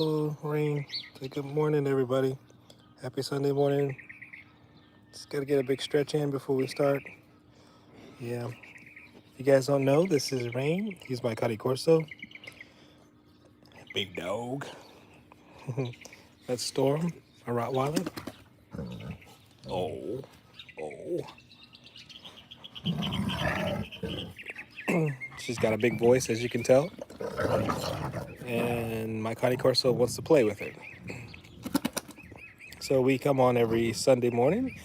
Rain. Say good morning, everybody. Happy Sunday morning. Just gotta get a big stretch in before we start. Yeah. If you guys don't know, this is Rain. He's my Cuddy Corso. Big dog. That's Storm, a Rottweiler. Oh, oh. She's got a big voice, as you can tell. And my Cuddy Corso wants to play with it. So we come on every Sunday morning.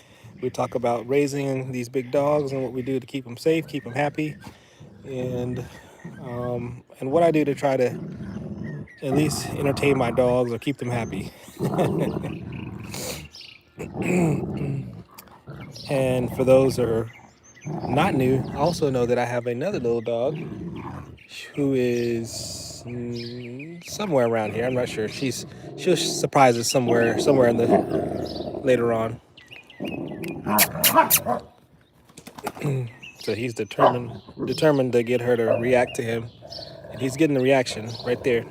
We talk about raising these big dogs and what we do to keep them safe, keep them happy, and what I do to try to at least entertain my dogs or keep them happy. And for those that are not new, I also know that I have another little dog who is somewhere around here. I'm not sure. She'll surprise us somewhere in the later on. So he's determined to get her to react to him, and he's getting the reaction right there.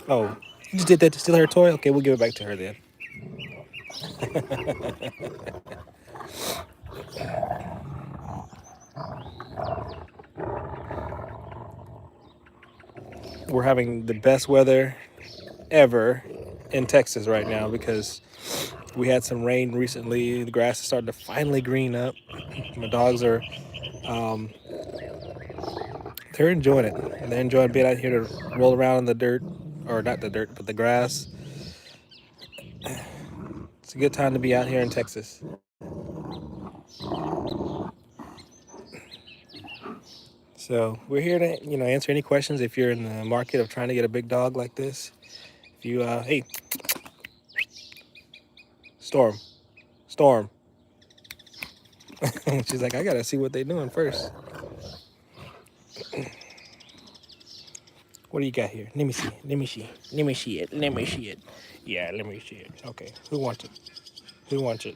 Oh, you just did that to steal her toy? Okay, we'll give it back to her then. We're having the best weather ever in Texas right now because we had some rain recently. The grass is starting to finally green up. My dogs are, they're enjoying it. And they're enjoying being out here to roll around in the dirt, or not the dirt, but the grass. It's a good time to be out here in Texas. So we're here to, answer any questions if you're in the market of trying to get a big dog like this. If you, hey, Storm. She's like, I gotta see what they're doing first. What do you got here? Let me see. Let me see it. Yeah, let me see it. Okay, who wants it? Who wants it?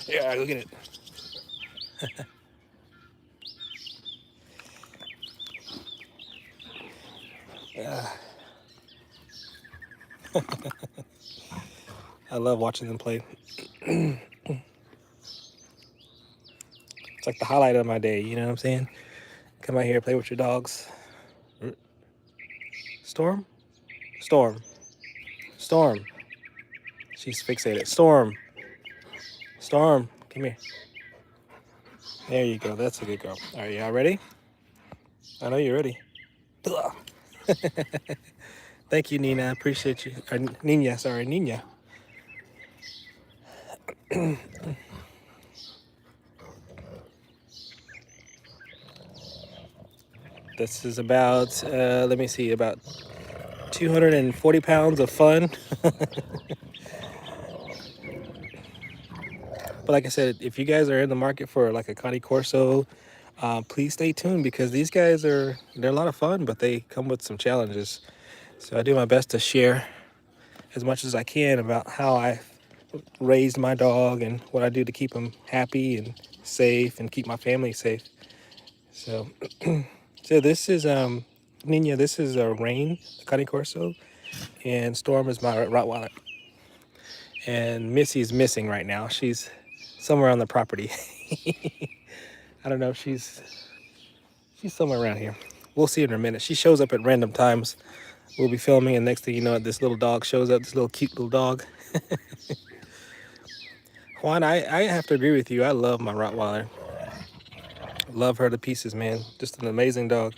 Yeah, go get it. I love watching them play. It's like the highlight of my day, you know what I'm saying? Come out here, play with your dogs. Storm? Storm. Storm. She's fixated. Storm, come here. There you go. That's a good girl. All right, y'all ready? I know you're ready. Thank you, Nina. I appreciate you. Nina, sorry, Nina. This is about, let me see, about 240 pounds of fun. But like I said, if you guys are in the market for like a Connie Corso, please stay tuned because these guys they're a lot of fun, but they come with some challenges. So I do my best to share as much as I can about how I raised my dog and what I do to keep him happy and safe and keep my family safe. So, so this is Nina. This is Rain, the Connie Corso, and Storm is my Rottweiler. And Missy's missing right now. She's somewhere on the property. I don't know. She's somewhere around here. We'll see her in a minute. She shows up at random times. We'll be filming, and next thing you know, this little dog shows up. This little cute little dog. Juan, I have to agree with you. I love my Rottweiler. Love her to pieces, man. Just an amazing dog.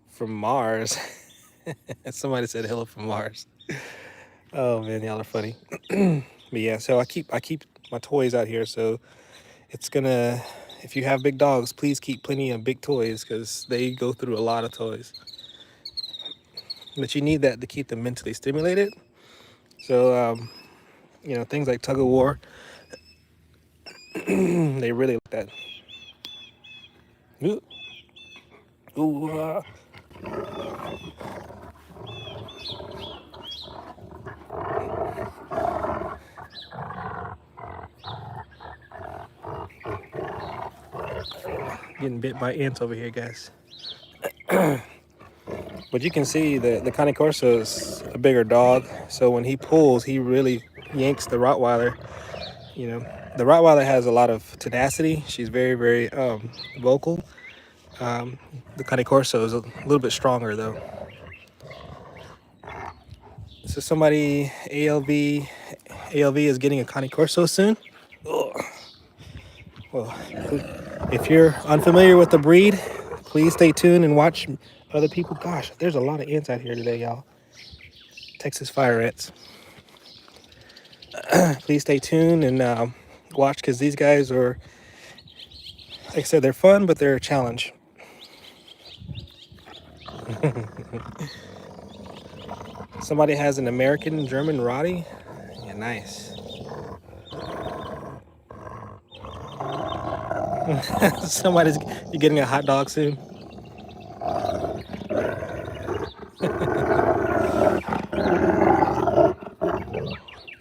From Mars. Somebody said hello from Mars. Oh man, y'all are funny. But yeah, so I keep my toys out here. So it's gonna, if you have big dogs, please keep plenty of big toys because they go through a lot of toys. But you need that to keep them mentally stimulated. So things like tug of war, they really like that. Ooh, ooh, getting bit by ants over here, guys. But you can see the Cane Corso is a bigger dog, so when he pulls, he really yanks the Rottweiler. You know, the Rottweiler has a lot of tenacity. She's very, very vocal. Um, the Cane Corso is a little bit stronger, though. So somebody, ALV is getting a Cane Corso soon. Ugh. Well, if you're unfamiliar with the breed, please stay tuned and watch other people. Gosh, there's a lot of ants out here today, y'all. Texas fire ants. Please stay tuned and watch, because these guys are, like I said, they're fun, but they're a challenge. Somebody has an American German Rottie. Yeah, nice. You're getting a hot dog soon.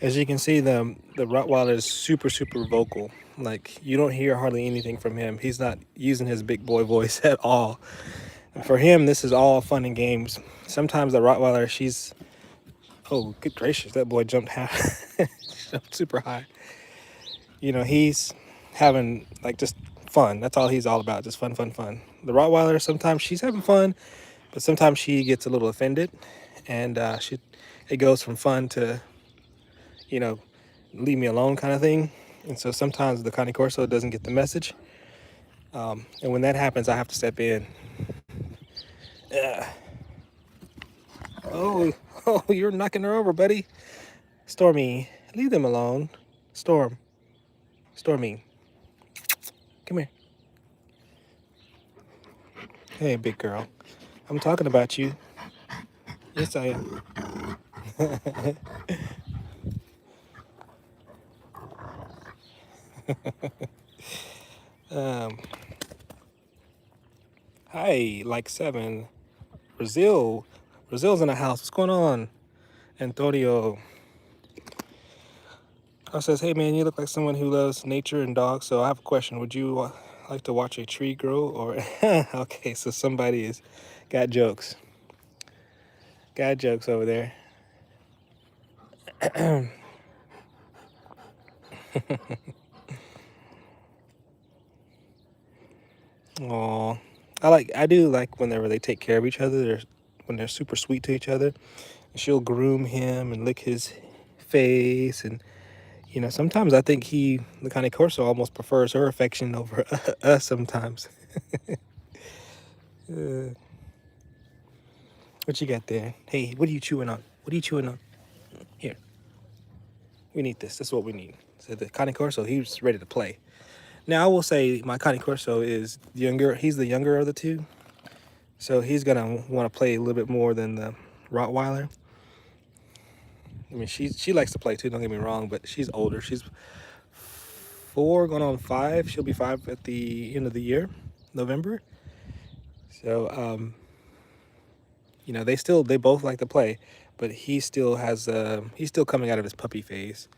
As you can see, the Rottweiler is super, super vocal. Like, you don't hear hardly anything from him. He's not using his big boy voice at all. And for him, this is all fun and games. Sometimes the Rottweiler, oh, good gracious, that boy jumped jumped super high. You know, he's having like just fun. That's all he's all about, just fun, fun, fun. The Rottweiler, sometimes she's having fun, but sometimes she gets a little offended, and it goes from fun to, you know, leave me alone kind of thing. And so sometimes the Cane Corso doesn't get the message. And when that happens, I have to step in. Oh, you're knocking her over, buddy. Stormy, leave them alone. Stormy, come here. Hey, big girl. I'm talking about you. Yes, I am. um, Hi, like 7. Brazil's in the house. What's going on? Antonio. I says, hey man, you look like someone who loves nature and dogs. So I have a question. Would you like to watch a tree grow? Or okay, so somebody is got jokes. Got jokes over there. Aw, I do like whenever they take care of each other. When they're super sweet to each other. She'll groom him and lick his face, and you know, sometimes I think the Cane Corso almost prefers her affection over us sometimes. What you got there? Hey, what are you chewing on? What are you chewing on? Here, we need this. This is what we need. So the Cane Corso, he's ready to play. Now I will say my Cane Corso is younger. He's the younger of the two, so he's gonna want to play a little bit more than the Rottweiler. I mean, she likes to play too. Don't get me wrong, but she's older. She's 4 going on 5. She'll be 5 at the end of the year, November. So you know, they both like to play, but he's still coming out of his puppy phase.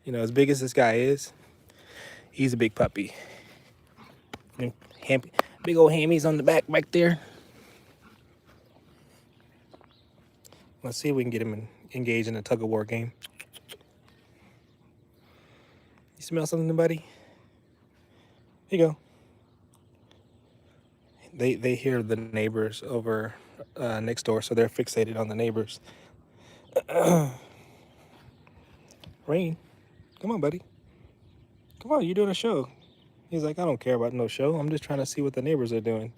You know, as big as this guy is, he's a big puppy. Big old hammies on the back there. Let's see if we can get him engaged in a tug of war game. You smell something, buddy? Here you go. They hear the neighbors over next door, so they're fixated on the neighbors. Rain, come on, buddy. Come on, you're doing a show. He's like, I don't care about no show. I'm just trying to see what the neighbors are doing.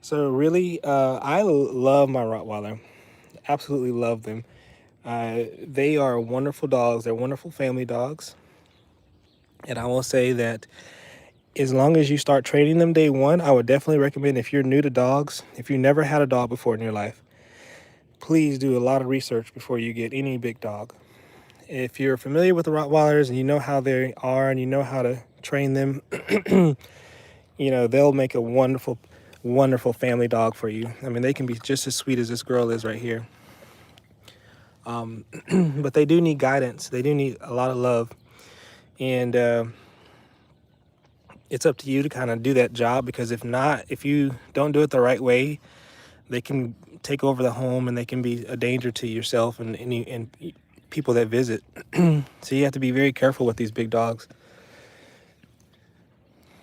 So really, I love my Rottweiler. Absolutely love them. They are wonderful dogs. They're wonderful family dogs. And I will say that as long as you start training them day one, I would definitely recommend, if you're new to dogs, if you never had a dog before in your life, please do a lot of research before you get any big dog. If you're familiar with the Rottweilers and you know how they are and you know how to train them, you know, they'll make a wonderful, wonderful family dog for you. I mean, they can be just as sweet as this girl is right here. But they do need guidance. They do need a lot of love. And it's up to you to kind of do that job, because if not, if you don't do it the right way, they can take over the home and they can be a danger to yourself and people that visit. So you have to be very careful with these big dogs.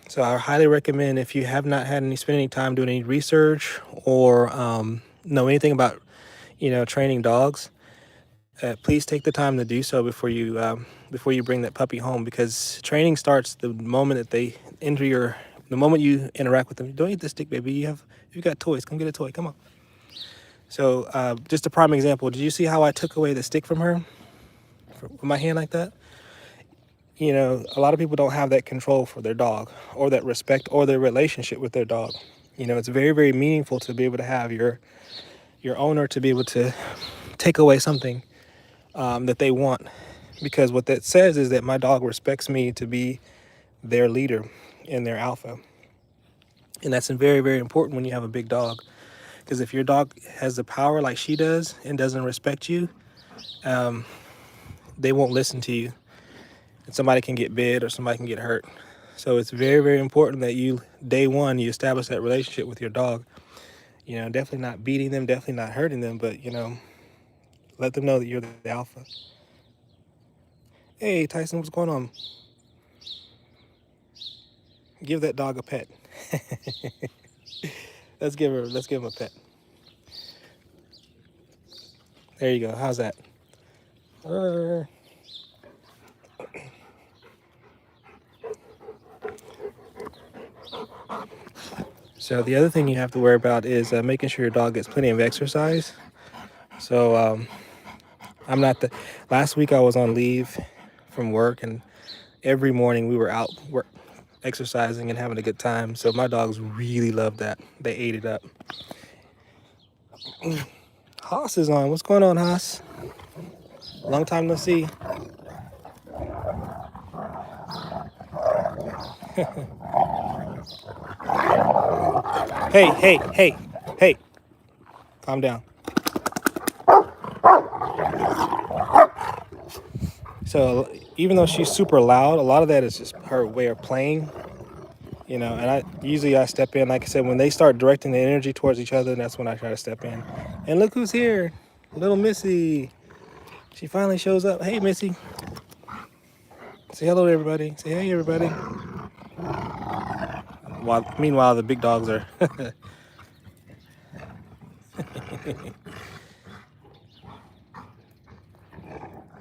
So I highly recommend, if you have not had spend any time doing any research or know anything about training dogs, please take the time to do so before you bring that puppy home, because training starts the moment that they enter the moment you interact with them. Don't eat the stick, baby. You got toys. Come get a toy. Come on. So just a prime example. Did you see how I took away the stick from her with my hand like that? A lot of people don't have that control for their dog, or that respect, or their relationship with their dog. It's very, very meaningful to be able to have your owner to be able to take away something that they want, because what that says is that my dog respects me to be their leader and their alpha. And that's very, very important when you have a big dog, because if your dog has the power like she does and doesn't respect you, they won't listen to you, and somebody can get bit or somebody can get hurt. So it's very, very important that day one, you establish that relationship with your dog. Definitely not beating them, definitely not hurting them, but let them know that you're the alpha. Hey, Tyson, what's going on? Give that dog a pet. Let's give him a pet. There you go. How's that? So the other thing you have to worry about is making sure your dog gets plenty of exercise. So I'm not the. Last week I was on leave from work, and every morning we were out exercising and having a good time. So my dogs really loved that. They ate it up. Haas is on. What's going on, Haas? Long time no see. Hey. Calm down. So even though she's super loud, a lot of that is just her way of playing. And I step in, like I said, when they start directing the energy towards each other, that's when I try to step in. And look who's here, little Missy. She finally shows up. Hey, Missy. Say hello to everybody. Say hey, everybody. Meanwhile, the big dogs are.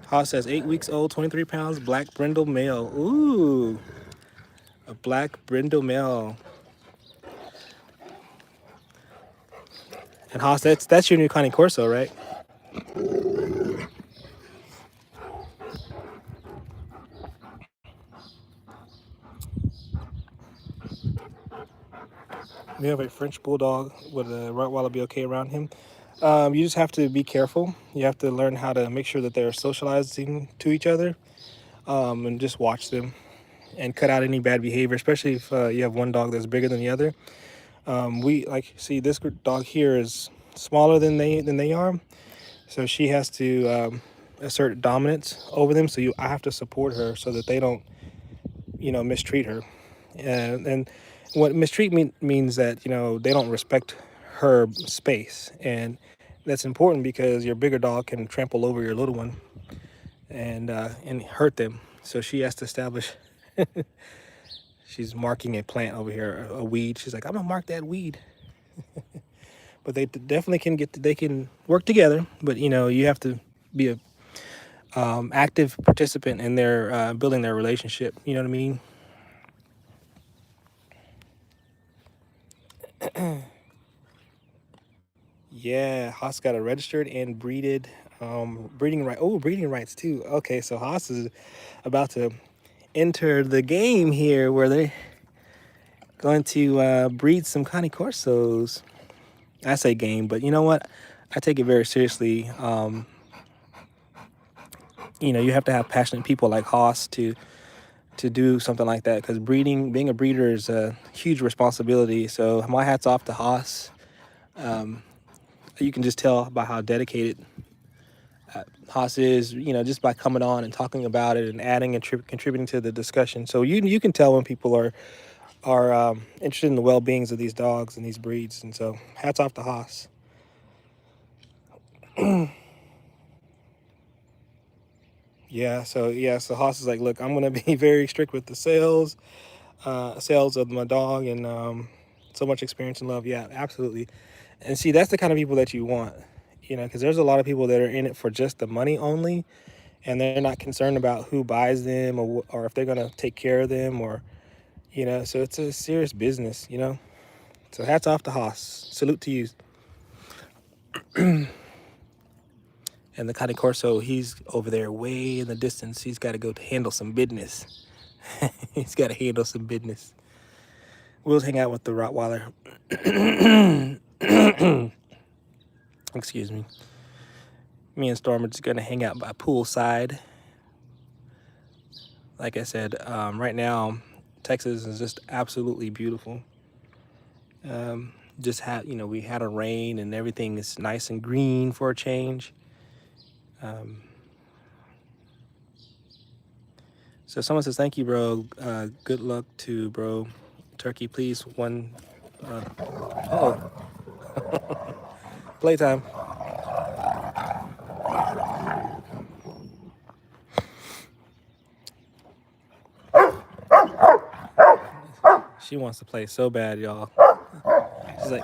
Haas says 8 weeks old, 23 pounds, black brindle male. Ooh, a black brindle male. And Haas, that's your new Connie Corso, right? We have a French bulldog with a Rottweiler be okay around him. You just have to be careful. You have to learn how to make sure that they're socializing to each other, and just watch them and cut out any bad behavior, especially if you have one dog that's bigger than the other. This dog here is smaller than they are, so she has to assert dominance over them. So I have to support her so that they don't, mistreat her. And what mistreat means that they don't respect her space, and that's important because your bigger dog can trample over your little one and hurt them. So she has to establish. She's marking a plant over here, a weed. She's like, I'm gonna mark that weed. But they definitely they can work together. But you have to be a active participant in their building their relationship. You know what I mean? Yeah, Haas got a registered and breeded breeding right. Oh, breeding rights too. Okay, so Haas is about to enter the game here, where they're going to breed some Connie Corsos. I say game, but you know what? I take it very seriously. You have to have passionate people like Haas to do something like that, because being a breeder is a huge responsibility. So my hat's off to Haas. You can just tell by how dedicated Haas is, just by coming on and talking about it and adding and contributing to the discussion. So you can tell when people are interested in the well-beings of these dogs and these breeds. And so hats off to Haas. So Haas is like, look, I'm gonna be very strict with the sales of my dog, and so much experience and love. Yeah, absolutely. And see, that's the kind of people that you want, because there's a lot of people that are in it for just the money only, and they're not concerned about who buys them or if they're gonna take care of them, or so it's a serious business. So hats off to Haas. Salute to you. And the Cane Corso, he's over there way in the distance. He's got to go to handle some business. He's got to handle some business. We'll hang out with the Rottweiler. Excuse me. Me and Storm are just going to hang out by poolside. Like I said, right now, Texas is just absolutely beautiful. We had a rain and everything is nice and green for a change. So someone says, thank you, bro. Good luck to bro. Turkey, please. Playtime. She wants to play so bad, y'all. She's like,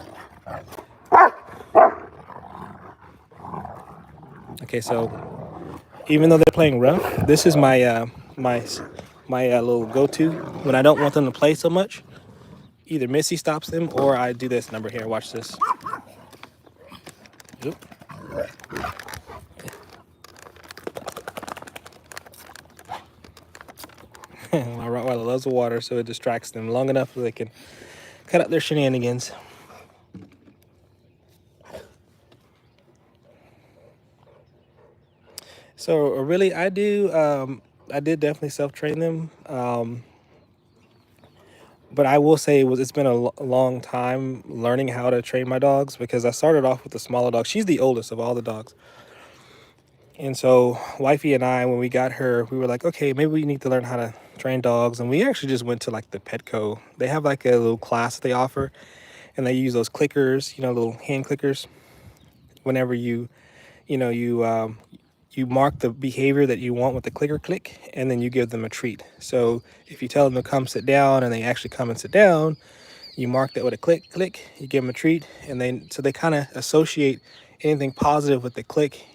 okay, so even though they're playing rough, this is my little go-to when I don't want them to play so much. Either Missy stops them or I do this number here. Watch this. Oop. My Rottweiler loves the water, so it distracts them long enough so they can cut out their shenanigans. So really, I did definitely self-train them. But I will say it's been a long time learning how to train my dogs, because I started off with the smaller dog. She's the oldest of all the dogs. And so wifey and I, when we got her, we were like, okay, maybe we need to learn how to train dogs. And we actually just went to like the Petco. They have like a little class they offer, and they use those clickers, little hand clickers. Whenever you mark the behavior that you want with the clicker click, and then you give them a treat. So if you tell them to come sit down and they actually come and sit down, you mark that with a click, you give them a treat, and so they kind of associate anything positive with the click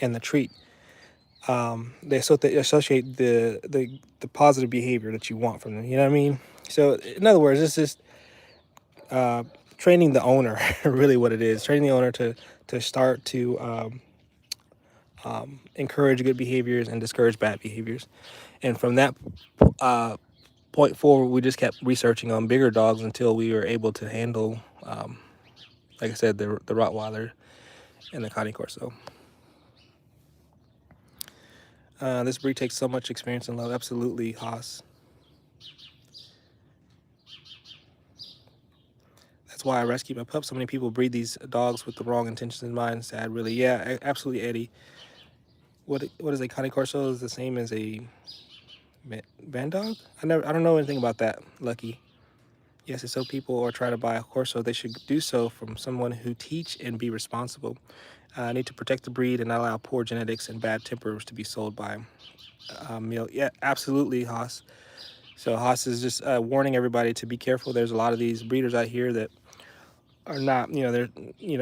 and the treat. They associate the positive behavior that you want from them. You know what I mean? So in other words, it's just training the owner, really what it is. Training the owner to start to encourage good behaviors and discourage bad behaviors. And from that point forward, we just kept researching on bigger dogs until we were able to handle, like I said, the Rottweiler and the Cane Corso. This breed takes so much experience and love. Absolutely, Haas. That's why I rescued my pup. So many people breed these dogs with the wrong intentions in mind. Sad, really. Yeah, absolutely, Eddie. What is a Cane Corso? Is the same as a van dog? I don't know anything about that. Lucky. Yes, so people are trying to buy a Corso, they should do so from someone who teach and be responsible. Need to protect the breed and not allow poor genetics and bad tempers to be sold by meal. Yeah, absolutely, Haas. So Haas is just warning everybody to be careful. There's a lot of these breeders out here that are not, they're,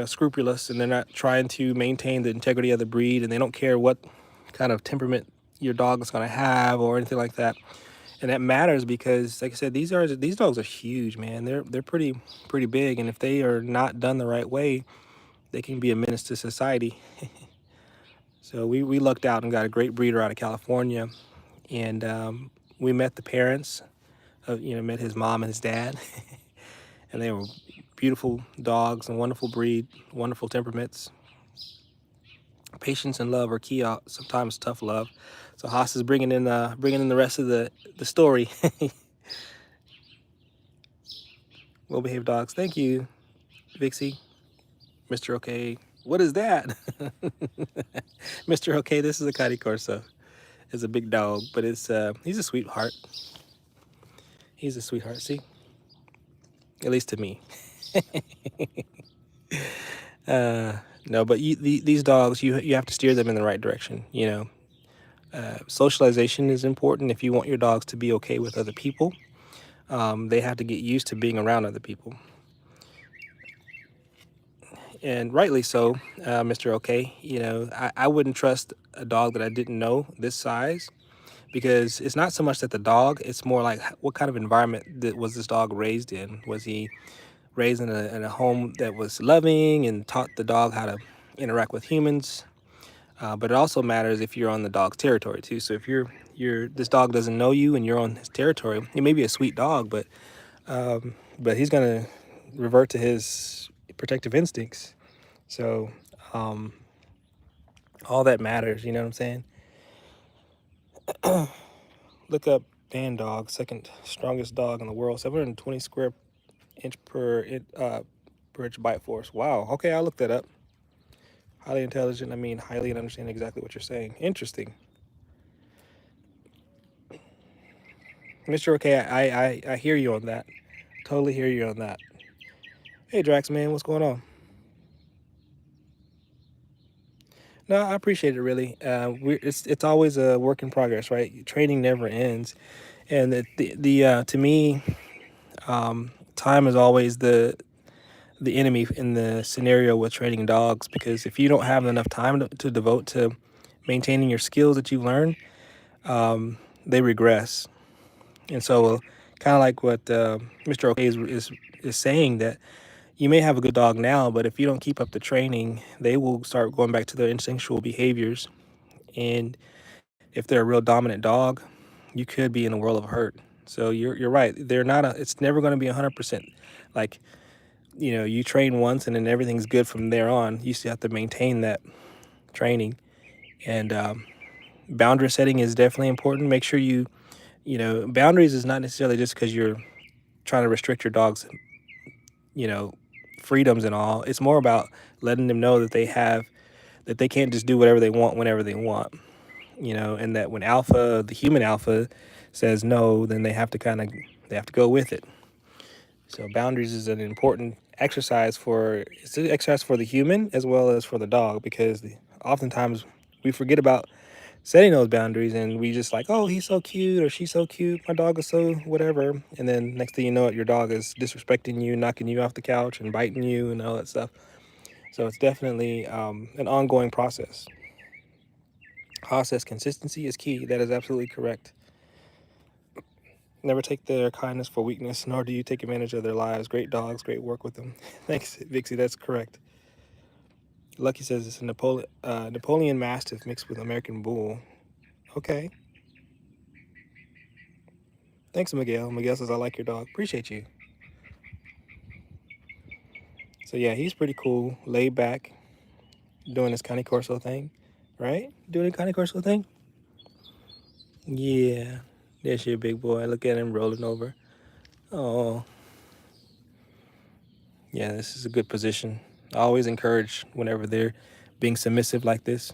scrupulous, and they're not trying to maintain the integrity of the breed, and they don't care what kind of temperament your dog is going to have or anything like that. And that matters because, like I said, these dogs are huge, man. They're pretty big, and if they are not done the right way, they can be a menace to society. So we lucked out and got a great breeder out of California, and we met the parents, met his mom and his dad, and they were beautiful dogs and wonderful breed, wonderful temperaments. Patience and love are key. Sometimes tough love. So Haas is bringing in the rest of the story. Well-behaved dogs. Thank you, Vixie, Mr. Okay. What is that? Mr. Okay, this is a Cadi Corso. It's a big dog, but he's a sweetheart. He's a sweetheart. See, at least to me. Uh, no, but these dogs, you have to steer them in the right direction. You know, socialization is important if you want your dogs to be okay with other people. They have to get used to being around other people, and rightly so, Mr. Okay. You know, I wouldn't trust a dog that I didn't know this size because it's not so much that the dog; it's more like what kind of environment that was this dog raised in? Was he raised in a home that was loving and taught the dog how to interact with humans? But it also matters if you're on the dog's territory too. So if you're this dog doesn't know you and you're on his territory, he may be a sweet dog, but he's gonna revert to his protective instincts. So um, all that matters. You know what I'm saying? Look up Dan dog, second strongest dog in the world, 720 square inch per inch bite force. Wow. Okay, I'll look that up. Highly intelligent. I mean, highly and understand exactly what you're saying. Interesting, Mr. Okay. I hear you on that. Totally hear you on that. Hey, Drax, man, what's going on? No, I appreciate it really. It's always a work in progress, right? Training never ends, and the to me, time is always the enemy in the scenario with training dogs because if you don't have enough time to devote to maintaining your skills that you learn, they regress. And so, kind of like what Mr. OK is saying that you may have a good dog now, but if you don't keep up the training, they will start going back to their instinctual behaviors. And if they're a real dominant dog, you could be in a world of hurt. So you're right. They're not a. It's never going to be 100%. Like you train once and then everything's good from there on. You still have to maintain that training, and boundary setting is definitely important. Make sure boundaries is not necessarily just because you're trying to restrict your dog's you know freedoms and all. It's more about letting them know that they can't just do whatever they want whenever they want. And that when the human alpha says no, then they have to go with it. So boundaries is an important it's an exercise for the human as well as for the dog because oftentimes we forget about setting those boundaries and we just like, oh, he's so cute or she's so cute, my dog is so whatever, and then next thing you know it, your dog is disrespecting you, knocking you off the couch and biting you and all that stuff. So it's definitely an ongoing process. Process consistency is key. That is absolutely correct. Never take their kindness for weakness, nor do you take advantage of their lives. Great dogs, great work with them. Thanks, Vixie. That's correct. Lucky says it's a Napoleon Mastiff mixed with American Bull. Okay. Thanks, Miguel. Miguel says, I like your dog. Appreciate you. So, yeah, he's pretty cool, laid back, doing his Cane Corso thing, right? Doing a Cane Corso thing? Yeah. There's your big boy. Look at him rolling over. Oh, yeah, this is a good position. I always encourage whenever they're being submissive like this.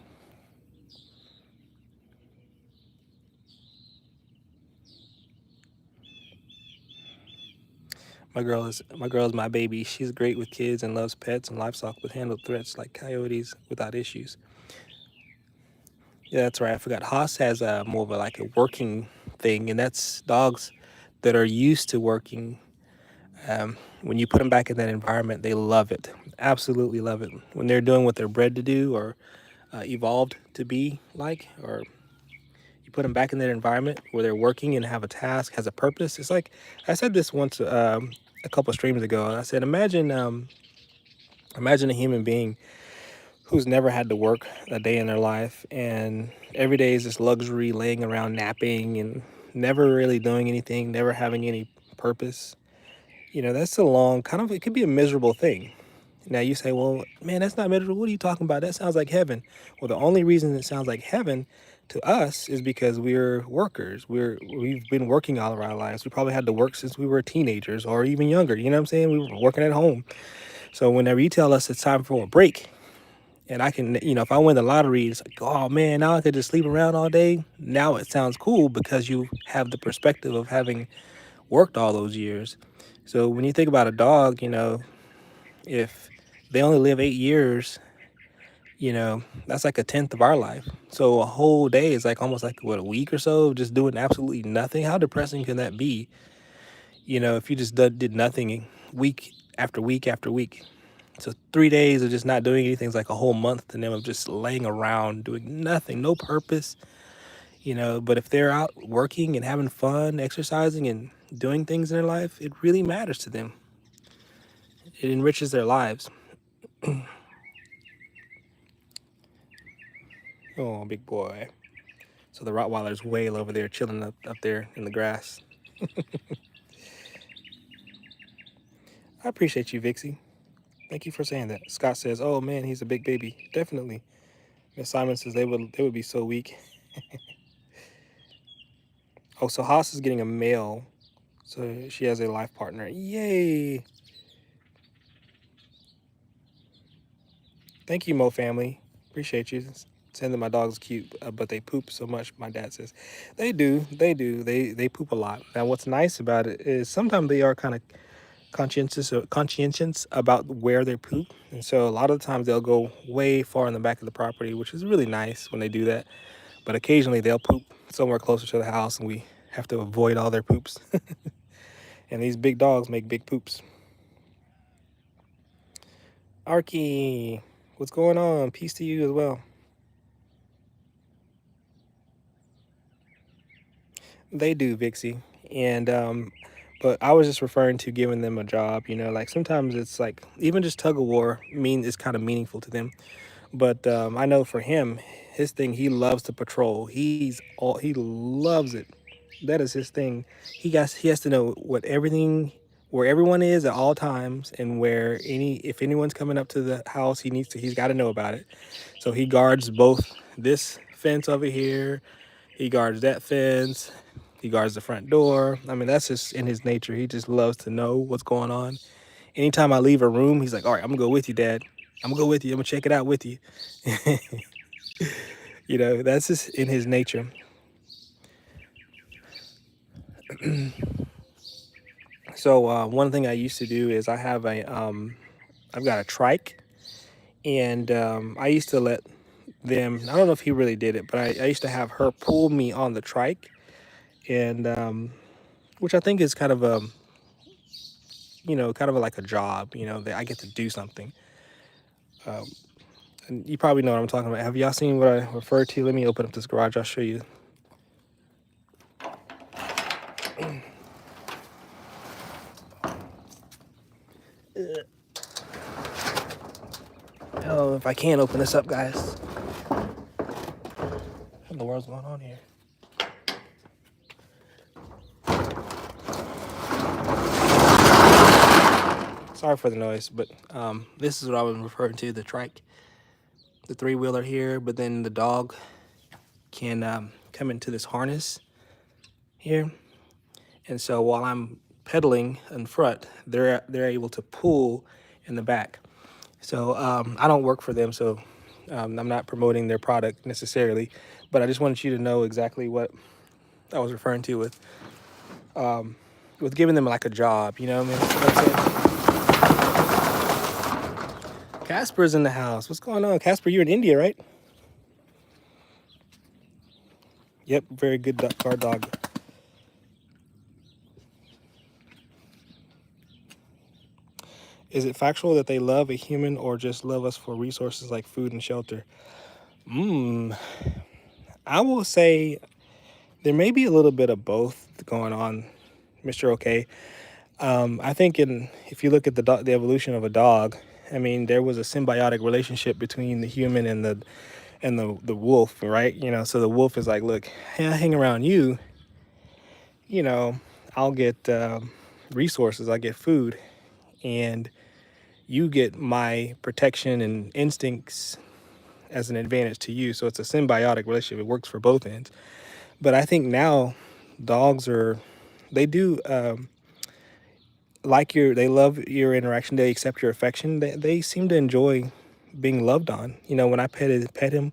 My girl is my baby. She's great with kids and loves pets and livestock, but handled threats like coyotes without issues. Yeah, that's right. I forgot. Haas has more of like a working thing, and that's dogs that are used to working. When you put them back in that environment, they love it. Absolutely love it. When they're doing what they're bred to do or evolved to be like, or you put them back in that environment where they're working and have a task, has a purpose. It's like I said this once a couple streams ago. I said, imagine a human being who's never had to work a day in their life, and every day is this luxury, laying around napping and never really doing anything, never having any purpose. That's a long kind of, it could be a miserable thing. Now you say, well, man, that's not miserable. What are you talking about? That sounds like heaven. Well, the only reason it sounds like heaven to us is because we're workers. We've been working all of our lives. We probably had to work since we were teenagers or even younger. You know what I'm saying? We were working at home. So whenever you tell us it's time for a break, And I can, if I win the lottery, it's like, oh man, now I could just sleep around all day. Now it sounds cool because you have the perspective of having worked all those years. So when you think about a dog, if they only live 8 years, that's like a tenth of our life. So a whole day is like almost like what, a week or so of just doing absolutely nothing. How depressing can that be? If you just did nothing week after week after week. So 3 days of just not doing anything is like a whole month to them of just laying around doing nothing, no purpose. But if they're out working and having fun, exercising and doing things in their life, it really matters to them. It enriches their lives. Oh, big boy. So the Rottweiler's wail over there, chilling up there in the grass. I appreciate you, Vixie. Thank you for saying that. Scott says, "Oh man, he's a big baby." Definitely. Miss Simon says they would be so weak. Oh, so Haas is getting a male, so she has a life partner. Yay! Thank you, Mo family. Appreciate you. Saying that my dog's cute, but they poop so much. My dad says, they do, they poop a lot. Now, what's nice about it is sometimes they are kind of conscientious about where they poop, and so a lot of the times they'll go way far in the back of the property, which is really nice when they do that. But occasionally they'll poop somewhere closer to the house, and we have to avoid all their poops. And these big dogs make big poops. Arky, what's going on? Peace to you as well. They do, Vixie. And but I was just referring to giving them a job, like sometimes it's like even just tug of war is kind of meaningful to them. But I know for him, his thing, he loves to patrol. He loves it. That is his thing. He has to know where everyone is at all times, and where if anyone's coming up to the house, he's got to know about it. So he guards both this fence over here, he guards that fence, he guards the front door. I mean, that's just in his nature. He just loves to know what's going on. Anytime I leave a room, he's like, "All right, I'm gonna go with you, Dad. I'm gonna go with you. I'm gonna check it out with you." That's just in his nature. So one thing I used to do is I've got a trike, and I used to let them. I don't know if he really did it, but I used to have her pull me on the trike, and which I think is kind of like a job. That I get to do something. And you probably know what I'm talking about. Have y'all seen what I refer to? Let me open up this garage. I'll show you. Oh, if I can open this up, guys. What in the world's going on here? Sorry for the noise, but this is what I was referring to, the trike, the three-wheeler here, but then the dog can come into this harness here. And so while I'm pedaling in front, they're able to pull in the back. So I don't work for them, so I'm not promoting their product necessarily, but I just wanted you to know exactly what I was referring to with giving them like a job, you know what I mean? Casper's in the house. What's going on? Casper, you're in India, right? Yep, very good guard dog. Is it factual that they love a human or just love us for resources like food and shelter? I will say there may be a little bit of both going on, Mr. OK. I think if you look at the evolution of a dog, I mean, there was a symbiotic relationship between the human and the wolf, right? So the wolf is like, look, hey, I hang around you, you know, I'll get resources, I get food, and you get my protection and instincts as an advantage to you. So it's a symbiotic relationship. It works for both ends. But I think now dogs they do they love your interaction. They accept your affection. They seem to enjoy being loved on. When I pet him,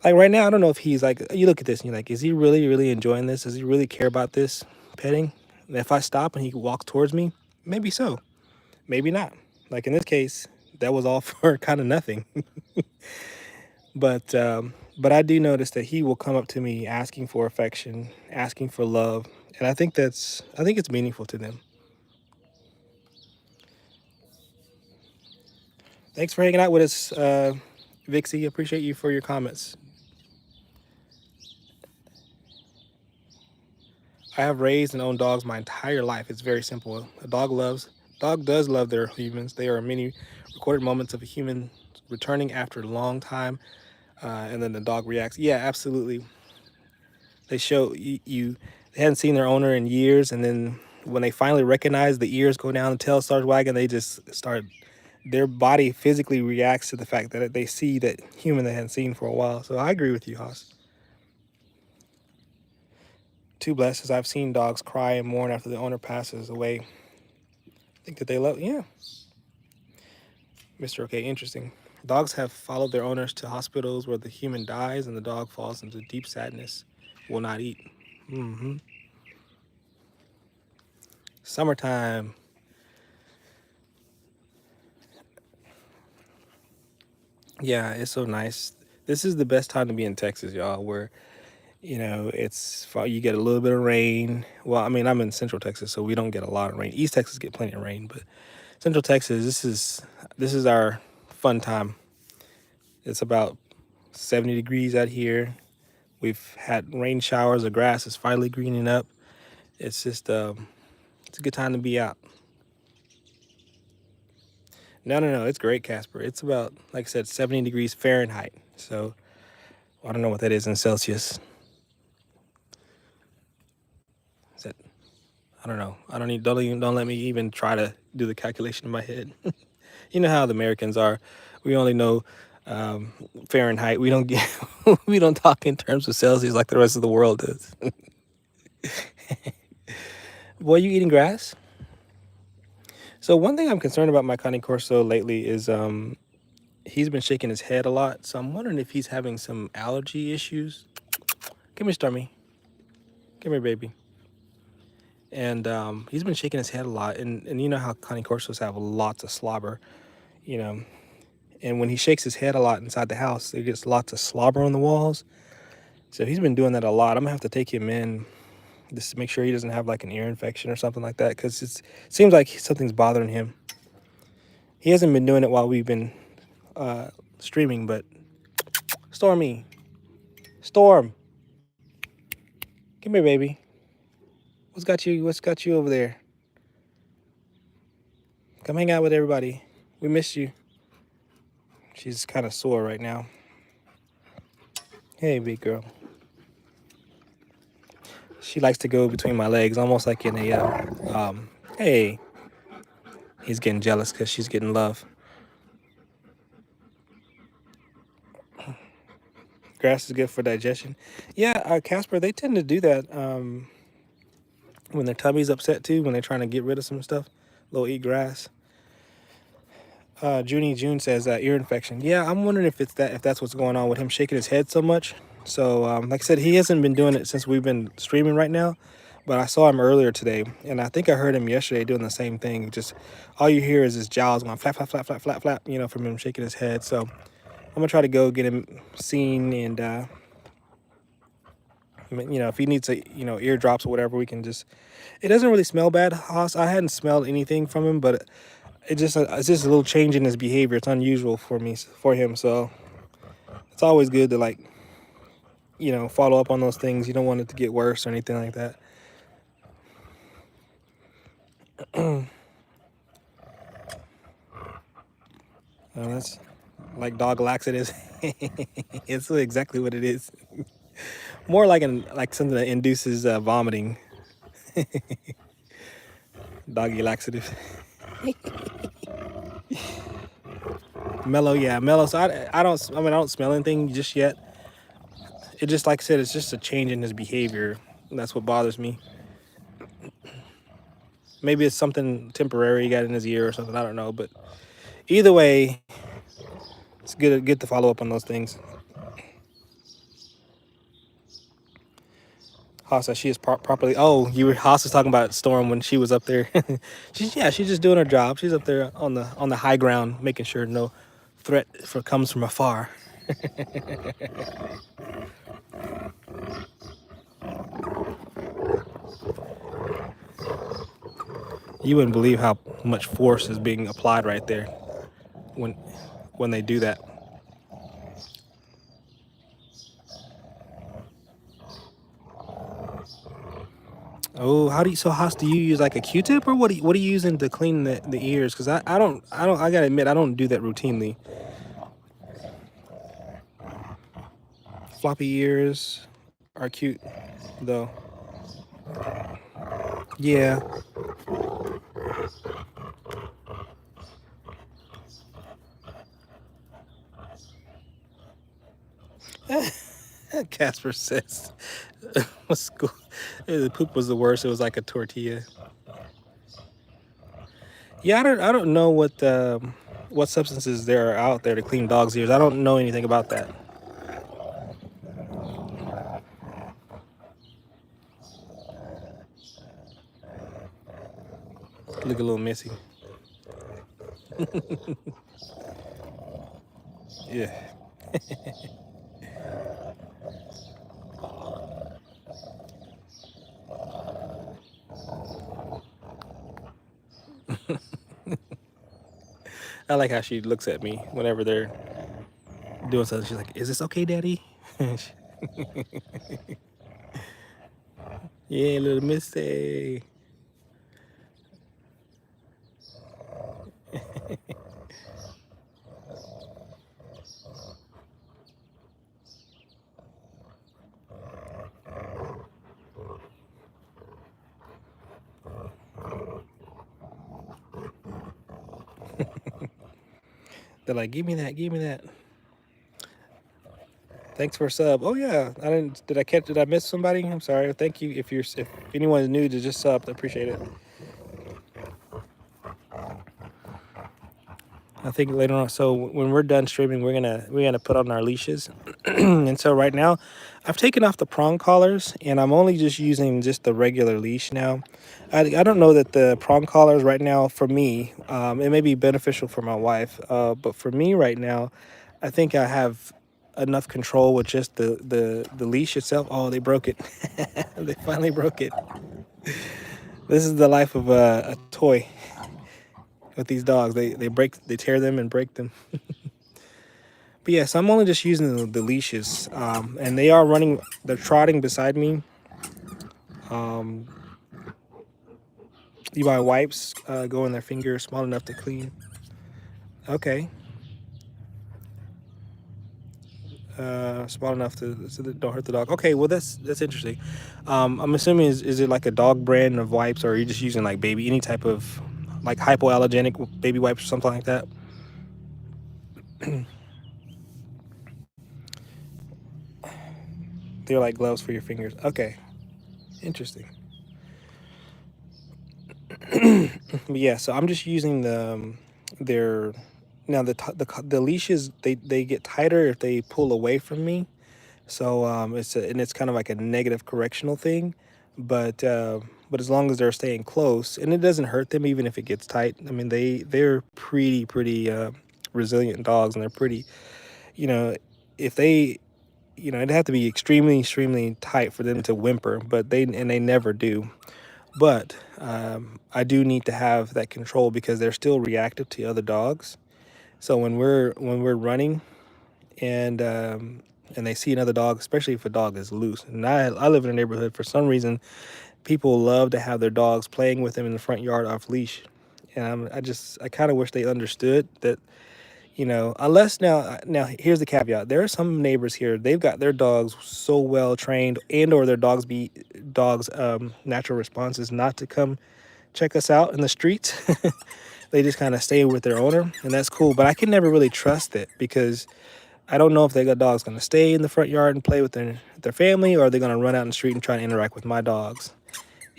like right now, I don't know if he's like, you look at this and you're like, is he really, really enjoying this? Does he really care about this petting? And if I stop and he walks towards me, maybe so, maybe not. Like in this case, that was all for kind of nothing. But I do notice that he will come up to me asking for affection, asking for love, and I think it's meaningful to them. Thanks for hanging out with us, Vixie. Appreciate you for your comments. I have raised and owned dogs my entire life. It's very simple. Dog does love their humans. There are many recorded moments of a human returning after a long time, and then the dog reacts. Yeah, absolutely. They show you they hadn't seen their owner in years, and then when they finally recognize, the ears go down, the tail starts wagging. They just start. Their body physically reacts to the fact that they see that human they hadn't seen for a while. So I agree with you, Haas. Too blessed as I've seen dogs cry and mourn after the owner passes away. I think that they love. Yeah, Mr. Okay, interesting. Dogs have followed their owners to hospitals where the human dies and the dog falls into deep sadness, will not eat. Mm-hmm. Summertime. Yeah, it's so nice. This is the best time to be in Texas, y'all, where you get a little bit of rain. Well, I mean, I'm in Central Texas, so we don't get a lot of rain. East Texas get plenty of rain, but Central Texas, this is our fun time. It's about 70 degrees out here. We've had rain showers. The grass is finally greening up. It's just it's a good time to be out. No, no, no, it's great, Casper. It's about, like I said, 70 degrees Fahrenheit. So I don't know what that is in Celsius. Is that, I don't know. I don't let me even try to do the calculation in my head. You know how the Americans are. We only know um, Fahrenheit. We don't get we don't talk in terms of Celsius like the rest of the world does. Boy, you eating grass? So one thing I'm concerned about my Cane Corso lately is he's been shaking his head a lot. So I'm wondering if he's having some allergy issues. Come here, Stormy. Come here, baby. And he's been shaking his head a lot. And you know how Cane Corsos have lots of slobber, you know. And when he shakes his head a lot inside the house, there gets lots of slobber on the walls. So he's been doing that a lot. I'm gonna have to take him in just to make sure he doesn't have like an ear infection or something like that, because it seems like something's bothering him. He hasn't been doing it while we've been streaming, but Stormy, Storm, come here, baby. What's got you? What's got you over there? Come hang out with everybody. We missed you. She's kind of sore right now. Hey, big girl. She likes to go between my legs, almost like in a. Hey, he's getting jealous because she's getting love. Grass is good for digestion. Yeah, Casper, they tend to do that when their tummy's upset too, when they're trying to get rid of some stuff. They'll eat grass. Junie June says ear infection. Yeah, I'm wondering if that's what's going on with him shaking his head so much. So like I said, he hasn't been doing it since we've been streaming right now. But I saw him earlier today, and I think I heard him yesterday doing the same thing. Just all you hear is his jowls going flap, flap, flap, flap, flap, flap, from him shaking his head. So I'm gonna try to go get him seen, and if he needs eardrops or whatever, we can just. It doesn't really smell bad, Haas. I hadn't smelled anything from him, but it's just a little change in his behavior. It's unusual for him. So it's always good to follow up on those things. You don't want it to get worse or anything like that. That's like dog laxatives. It's exactly what it is. More like something that induces vomiting. Doggy laxative. Mellow, yeah, mellow. So I don't smell anything just yet. It just, like I said, it's just a change in his behavior. That's what bothers me. Maybe it's something temporary he got in his ear or something. I don't know, but either way, It's good to follow up on those things. Haas says she is properly. Oh, Haas was talking about Storm when she was up there. She's just doing her job. She's up there on the high ground, making sure no threat comes from afar. You wouldn't believe how much force is being applied right there when they do that. Oh, Haas, do you use like a Q-tip, or what are you using to clean the ears? Because I gotta admit, I don't do that routinely. Floppy ears are cute though. Yeah. Casper says, school, the poop was the worst. It was like a tortilla. Yeah, I don't know what substances there are out there to clean dogs' ears. I don't know anything about that. Look a little messy. Yeah. I like how she looks at me whenever they're doing something. She's like, "Is this okay, Daddy?" Yeah, little missy. They're like, "Give me that, give me that." Thanks for a sub. Oh yeah, I didn't. Did I miss somebody? I'm sorry. Thank you. If anyone is new to just sub, I appreciate it. I think later on. So when we're done streaming, we're gonna put on our leashes, and so right now, I've taken off the prong collars, and I'm only just using just the regular leash now. I don't know that the prong collars right now for me, it may be beneficial for my wife, but for me right now, I think I have enough control with just the leash itself. Oh, they broke it. They finally broke it. This is the life of a toy with these dogs. They tear them and break them. But yes, I'm only just using the leashes, and they are running. They're trotting beside me. Um, you buy wipes, go in their fingers, small enough to clean. Okay, small enough so that don't hurt the dog. Okay, well that's interesting. I'm assuming is it like a dog brand of wipes, or are you just using like baby any type of like hypoallergenic baby wipes or something like that? They're like gloves for your fingers. Okay, interesting. But yeah, so I'm just using their now the leashes they get tighter if they pull away from me. So it's kind of like a negative correctional thing, but as long as they're staying close and it doesn't hurt them even if it gets tight. I mean they're pretty resilient dogs, and they're pretty, you know, if they, it'd have to be extremely tight for them to whimper, but they never do. But I do need to have that control because they're still reactive to other dogs. So when we're running and they see another dog, especially if a dog is loose. And I live in a neighborhood, for some reason, people love to have their dogs playing with them in the front yard off leash. And I kind of wish they understood that, unless now here's the caveat. There are some neighbors here, they've got their dogs so well trained, and or their dogs natural response is not to come check us out in the streets. They just kind of stay with their owner, and that's cool. But I can never really trust it because I don't know if they got dogs going to stay in the front yard and play with their family, or are they going to run out in the street and try to interact with my dogs.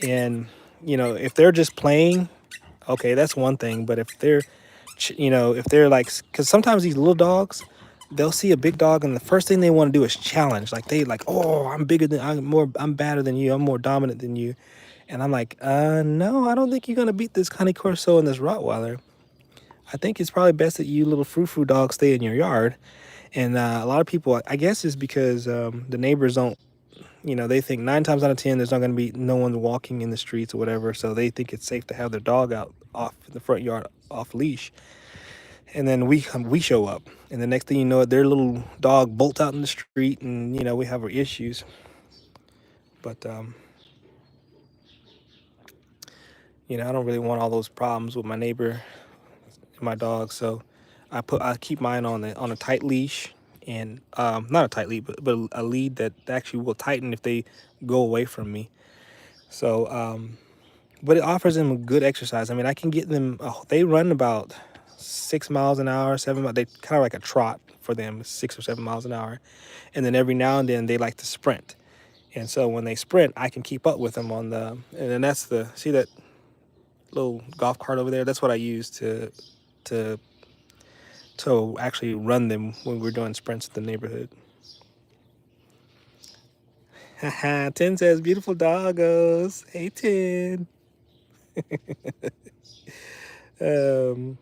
And if they're just playing, okay, that's one thing. But if they're like, because sometimes these little dogs, they'll see a big dog, and the first thing they want to do is challenge. Like they like, oh, I'm better than you, I'm more dominant than you. And I'm like, no, I don't think you're gonna beat this Connie Corso and this Rottweiler. I think it's probably best that you little frou-frou dogs stay in your yard. And a lot of people, I guess, is because the neighbors don't, they think 9 times out of 10 there's not going to be no one walking in the streets or whatever, so they think it's safe to have their dog out off in the front yard off leash. And then we show up, and the next thing you know, it their little dog bolts out in the street, and we have our issues. But I don't really want all those problems with my neighbor and my dog, so I keep mine on a tight leash, and not a tight lead, but a lead that actually will tighten if they go away from me. So but it offers them a good exercise. I mean, I can get them. They run about 6 miles an hour, 7 miles. They kind of like a trot for them, 6 or 7 miles an hour, and then every now and then they like to sprint. And so when they sprint, I can keep up with them on the. And then that's the see that little golf cart over there. That's what I use to to actually run them when we're doing sprints in the neighborhood. Haha, 10 says beautiful doggos. Hey 10. Um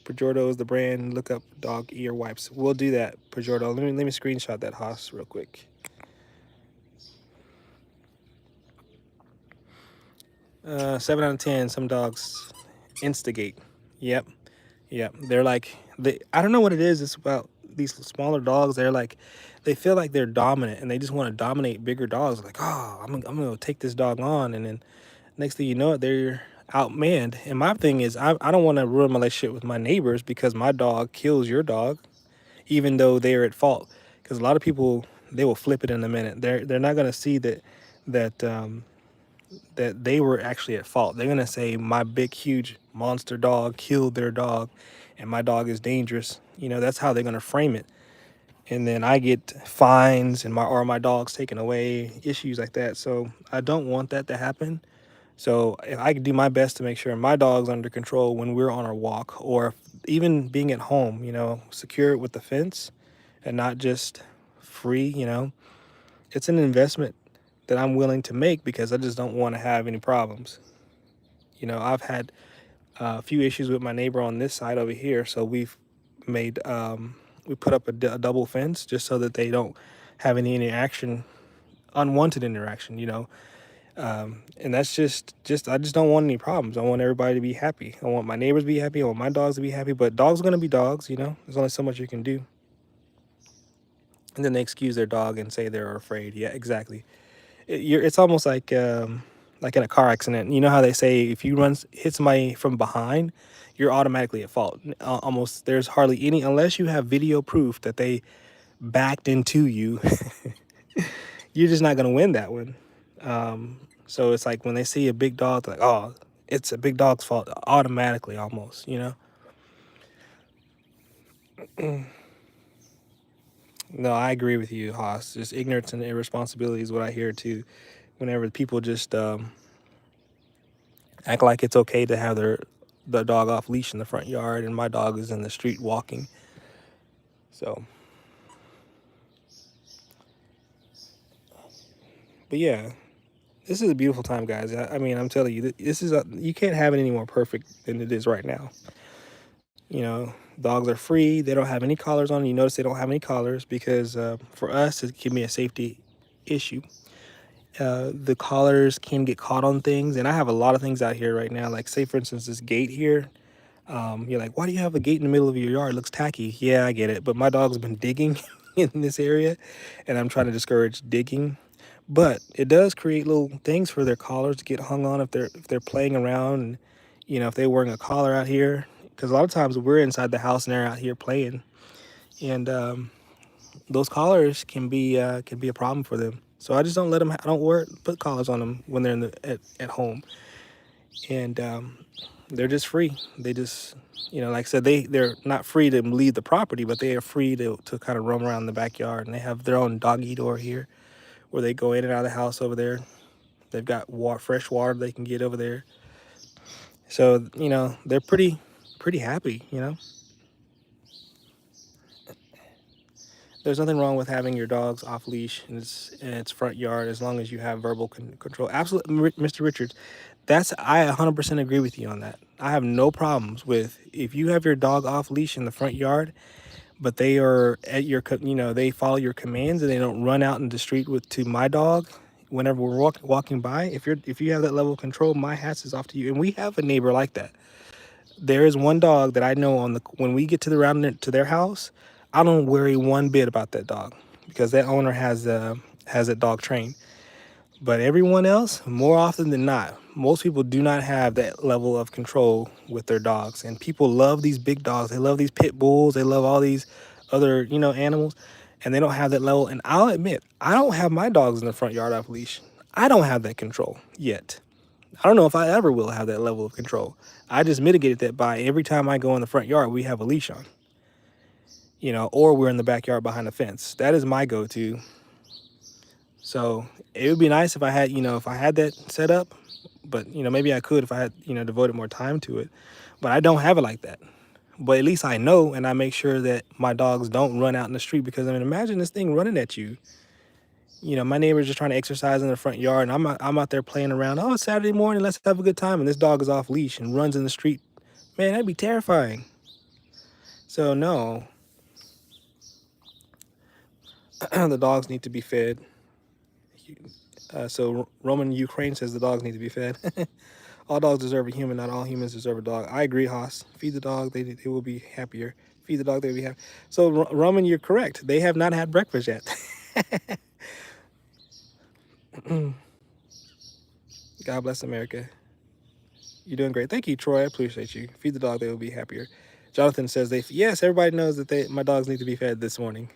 Pajordo is the brand. Look up dog ear wipes. We'll do that, Pajordo. Let me screenshot that hoss real quick. 7 out of 10. Some dogs instigate. Yep, yep. They're like I don't know what it is. It's about these smaller dogs. They're like they feel like they're dominant, and they just want to dominate bigger dogs. Like, oh, I'm gonna take this dog on, and then next thing you know it, they're outmanned. And my thing is, I don't want to ruin my relationship with my neighbors because my dog kills your dog, even though they're at fault. Because a lot of people, they will flip it in a minute. They're not gonna see that that they were actually at fault. They're gonna say my big huge monster dog killed their dog, and my dog is dangerous. That's how they're gonna frame it. And then I get fines and my dog's taken away, issues like that. So I don't want that to happen. So if I can do my best to make sure my dog's under control when we're on our walk, or even being at home, secure it with the fence and not just free, it's an investment that I'm willing to make because I just don't want to have any problems. I've had a few issues with my neighbor on this side over here, so made we put up a double fence just so that they don't have any interaction, unwanted interaction. And that's just I just don't want any problems. I want everybody to be happy. I want my neighbors to be happy. I want my dogs to be happy. But dogs are gonna be dogs. There's only so much you can do. And then they excuse their dog and say they're afraid. Yeah, exactly. It's almost like in a car accident. You know how they say if you hit somebody from behind, you're automatically at fault. Almost there's hardly any unless you have video proof that they backed into you. You're just not gonna win that one. So it's like when they see a big dog, they're like, oh, it's a big dog's fault automatically, almost. No, I agree with you, Haas. Just ignorance and irresponsibility is what I hear too. Whenever people just act like it's okay to have the dog off leash in the front yard, and my dog is in the street walking. So, but yeah, this is a beautiful time, guys. I mean, I'm telling you, this is you can't have it any more perfect than it is right now. Dogs are free. They don't have any collars on. You notice they don't have any collars because for us, it can be a safety issue. The collars can get caught on things, and I have a lot of things out here right now. Like, say for instance, this gate here. You're like, why do you have a gate in the middle of your yard? It looks tacky. Yeah, I get it, but my dog's been digging in this area, and I'm trying to discourage digging. But it does create little things for their collars to get hung on if they're playing around, and if they're wearing a collar out here. Because a lot of times we're inside the house and they're out here playing, and those collars can be a problem for them. So I just don't let them. I don't put collars on them when they're at home, and they're just free. They just like I said, they're not free to leave the property, but they are free to kind of roam around the backyard, and they have their own doggy door here where they go in and out of the house over there. They've got fresh water they can get over there. So they're pretty happy. There's nothing wrong with having your dogs off leash in its front yard as long as you have verbal control. Absolutely, Mr. Richards. That's I 100% agree with you on that. I have no problems with if you have your dog off leash in the front yard, but they are at your they follow your commands and they don't run out in the street with to my dog. Whenever we're walking by, if you have that level of control, my hats is off to you. And we have a neighbor like that. There is one dog that I know on the when we get to the round to their house, I don't worry one bit about that dog because that owner has that dog trained. But everyone else, more often than not, most people do not have that level of control with their dogs. And people love these big dogs. They love these pit bulls. They love all these other, animals. And they don't have that level. And I'll admit, I don't have my dogs in the front yard off leash. I don't have that control yet. I don't know if I ever will have that level of control. I just mitigated that by every time I go in the front yard, we have a leash on, or we're in the backyard behind the fence. That is my go-to. So it would be nice if I had, if I had that set up, but maybe I could if I had, devoted more time to it. But I don't have it like that. But at least I know, and I make sure that my dogs don't run out in the street because I mean, imagine this thing running at you. My neighbor's just trying to exercise in the front yard, and I'm out there playing around. Oh, it's Saturday morning, let's have a good time, and this dog is off leash and runs in the street. Man, that'd be terrifying. So no, the dogs need to be fed. So Roman Ukraine says the dogs need to be fed. All dogs deserve a human, not all humans deserve a dog. I agree, Haas. Feed the dog, they will be happier. Feed the dog, they will be happy. So Roman, you're correct. They have not had breakfast yet. God bless America. You're doing great. Thank you, Troy. I appreciate you. Feed the dog, they will be happier. Jonathan says yes, everybody knows that my dogs need to be fed this morning.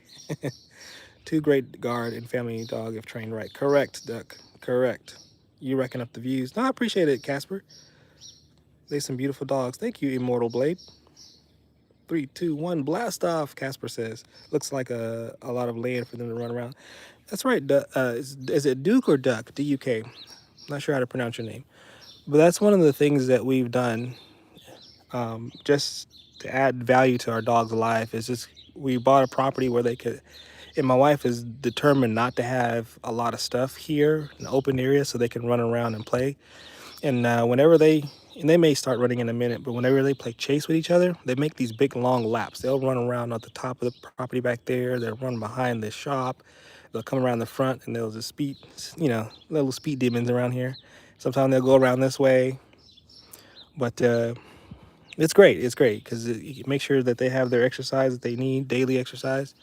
Two great guard and family dog if trained right. Correct, Duck. Correct. You reckon up the views. No, I appreciate it, Casper. They some beautiful dogs. Thank you, Immortal Blade. 3, 2, 1, blast off, Casper says. Looks like a lot of land for them to run around. That's right. Is it Duke or Duck? D-U-K. Not sure how to pronounce your name. But that's one of the things that we've done just to add value to our dog's life is just we bought a property where they could, and my wife is determined not to have a lot of stuff here, an open area, so they can run around and play. And whenever and they may start running in a minute, but whenever they play chase with each other, they make these big long laps. They'll run around at the top of the property back there. They'll run behind the shop. They'll come around the front and they'll just speed, little speed demons around here. Sometimes they'll go around this way. But it's great. It's great because it makes sure that they have their exercise that they need, daily exercise.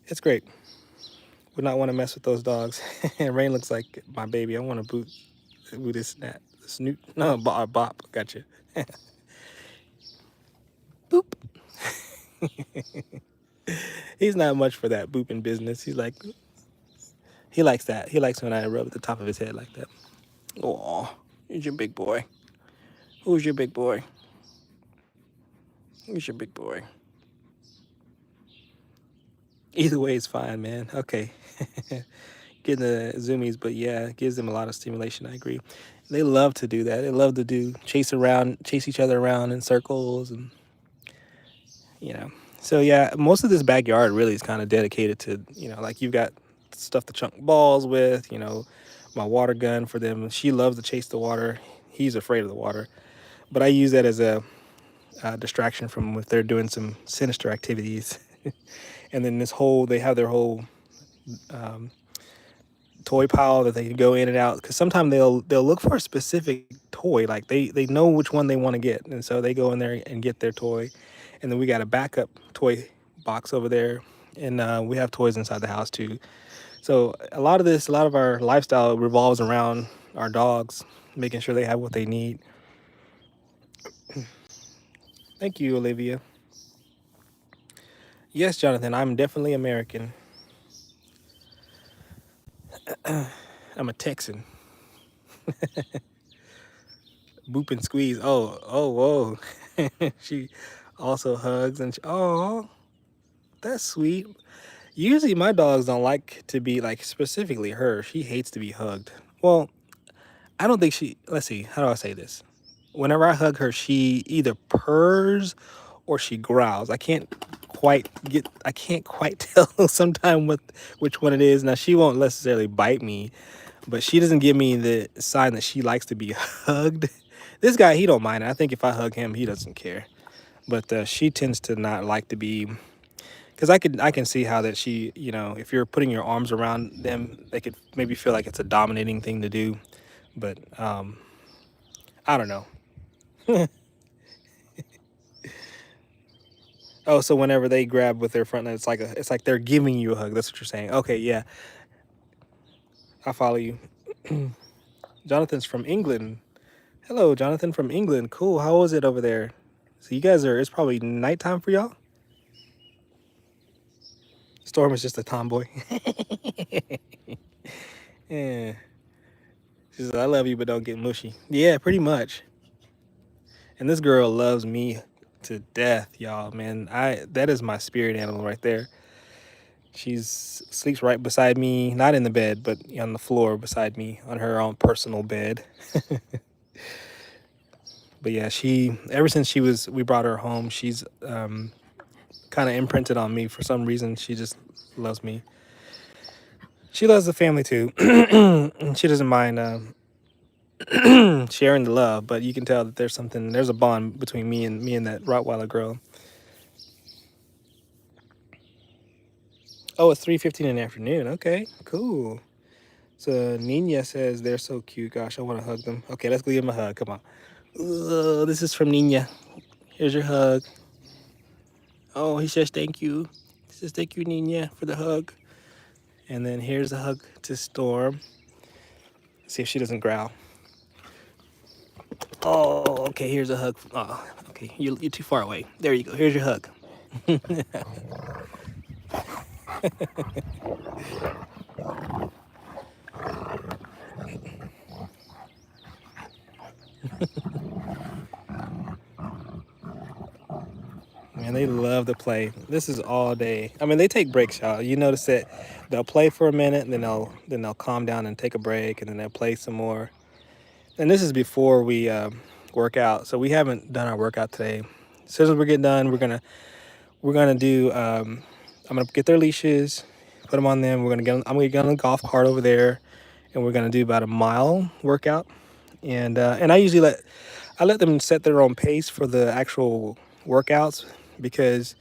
It's great. Would not want to mess with those dogs. Rain looks like my baby. I want to boot his snap. Snoot. No, bop. Gotcha. Boop. He's not much for that booping business. He likes that. He likes when I rub the top of his head like that. Oh, here's your big boy. Who's your big boy? Who's your big boy? Either way is fine, man. Okay. Getting the zoomies, but yeah, it gives them a lot of stimulation. I agree. They love to do that. They love to chase each other around in circles, and So yeah, most of this backyard really is kind of dedicated to like you've got stuff to chunk balls with. My water gun for them. She loves to chase the water. He's afraid of the water, but I use that as a distraction from if they're doing some sinister activities. And then they have their whole toy pile that they can go in and out because sometimes they'll look for a specific toy, like they know which one they want to get, and so they go in there and get their toy. And then we got a backup toy box over there, and we have toys inside the house too. So a lot of our lifestyle revolves around our dogs, making sure they have what they need. Thank you, Olivia. Yes, Jonathan, I'm definitely American. I'm a Texan. Boop and squeeze. Whoa. She also hugs and oh, that's sweet. Usually my dogs don't like to be like specifically her. She hates to be hugged. Well, I don't think let's see, how do I say this? Whenever I hug her, she either purrs or she growls. I can't quite tell sometimes which one it is. Now she won't necessarily bite me, but she doesn't give me the sign that she likes to be hugged. This guy, he don't mind it. I think if I hug him, he doesn't care. But she tends to not like to be, because I can see how that she, if you're putting your arms around them, they could maybe feel like it's a dominating thing to do. But I don't know. Oh, so whenever they grab with their front leg, it's like they're giving you a hug. That's what you're saying. Okay, yeah, I follow you. Jonathan's from England. Hello, Jonathan from England. Cool. How was it over there? So you guys are. It's probably nighttime for y'all. Storm is just a tomboy. Yeah. She says, "I love you, but don't get mushy." Yeah, pretty much. And this girl loves me to death, y'all. Man, I that is my spirit animal right there. She's sleeps right beside me, not in the bed, but on the floor beside me on her own personal bed. But yeah, she ever since we brought her home, she's kind of imprinted on me for some reason. She just loves me. She loves the family too. She doesn't mind sharing the love, but you can tell that there's a bond between me and that Rottweiler girl. Oh, it's 3:15 in the afternoon. Okay, cool. So Nina says they're so cute. Gosh, I want to hug them. Okay, let's go give them a hug. Come on. This is from Nina. Here's your hug. Oh, he says thank you. He says thank you, Nina, for the hug. And then here's a hug to Storm. See if she doesn't growl. Oh, okay. Here's a hug. Oh, okay. You're too far away. There you go. Here's your hug. Man, they love to play. This is all day. I mean, they take breaks, y'all. You notice that they'll play for a minute, and then they'll calm down and take a break, and then they'll play some more. And this is before we work out. So we haven't done our workout today. As soon as we get done, we're gonna do. I'm gonna get their leashes, put them on them. I'm gonna get on the golf cart over there, and we're gonna do about a mile workout. And I let them set their own pace for the actual workouts because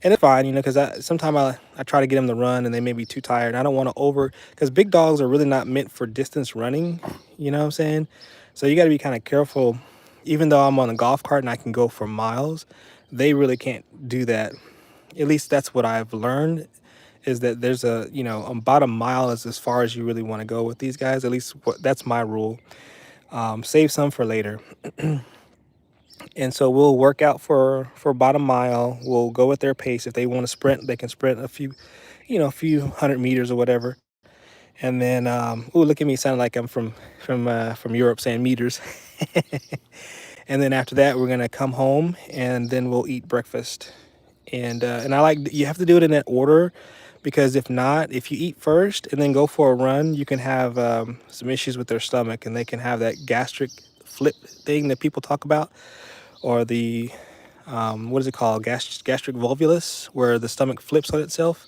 and it's fine, because sometimes I try to get them to run and they may be too tired. I don't want to because big dogs are really not meant for distance running. You know what I'm saying? So you got to be kind of careful. Even though I'm on a golf cart and I can go for miles, they really can't do that. At least that's what I've learned is that there's about a mile is as far as you really want to go with these guys. At least that's my rule. Save some for later. And so we'll work out for about a mile. We'll go at their pace. If they want to sprint, they can sprint a few hundred meters or whatever. And then, look at me, sound like I'm from Europe saying meters. And then after that, we're gonna come home and then we'll eat breakfast. And you have to do it in that order, because if not, if you eat first and then go for a run, you can have some issues with their stomach, and they can have that gastric flip thing that people talk about, or the what is it called, gastric volvulus, where the stomach flips on itself.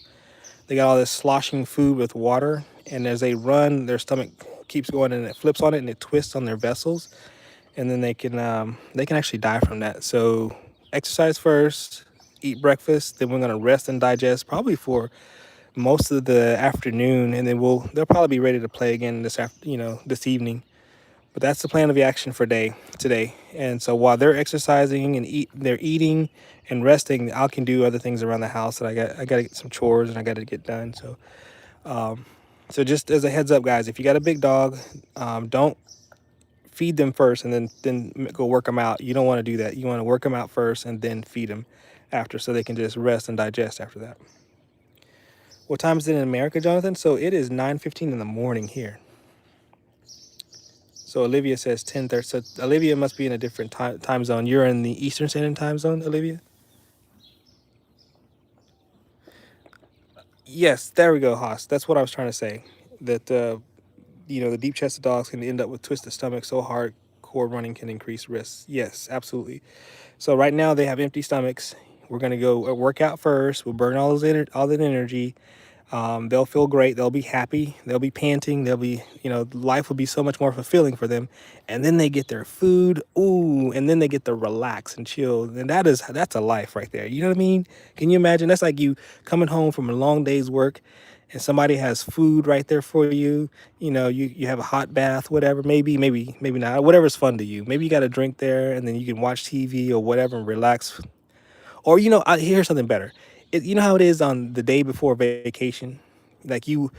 They got all this sloshing food with water, and as they run, their stomach keeps going and it flips on it and it twists on their vessels, and then they can actually die from that. So exercise first, eat breakfast, then we're gonna rest and digest probably for most of the afternoon, and then they'll probably be ready to play again this evening. But that's the plan of the action for today. And so while they're exercising and they're eating and resting, I can do other things around the house that I got to get some chores and I got to get done. So just as a heads up, guys, if you got a big dog, don't feed them first and then go work them out. You don't want to do that. You want to work them out first and then feed them after, so they can just rest and digest after that. What time is it in America, Jonathan? So it is 9:15 in the morning here. So Olivia says 10:30. So Olivia must be in a different time zone. You're in the Eastern Standard Time zone, Olivia? Yes, there we go, Haas. That's what I was trying to say. That the deep chested dogs can end up with twisted stomach so hardcore running can increase risks. Yes, absolutely. So right now they have empty stomachs. We're gonna go work out first. We'll burn all that energy. They'll feel great. They'll be happy. They'll be panting. They'll be, life will be so much more fulfilling for them. And then they get their food. Ooh, and then they get to relax and chill. And that's a life right there. You know what I mean? Can you imagine? That's like you coming home from a long day's work and somebody has food right there for you. You have a hot bath, whatever, maybe not, whatever's fun to you. Maybe you got a drink there and then you can watch TV or whatever and relax. Or here's something better. You know how it is on the day before vacation, like you're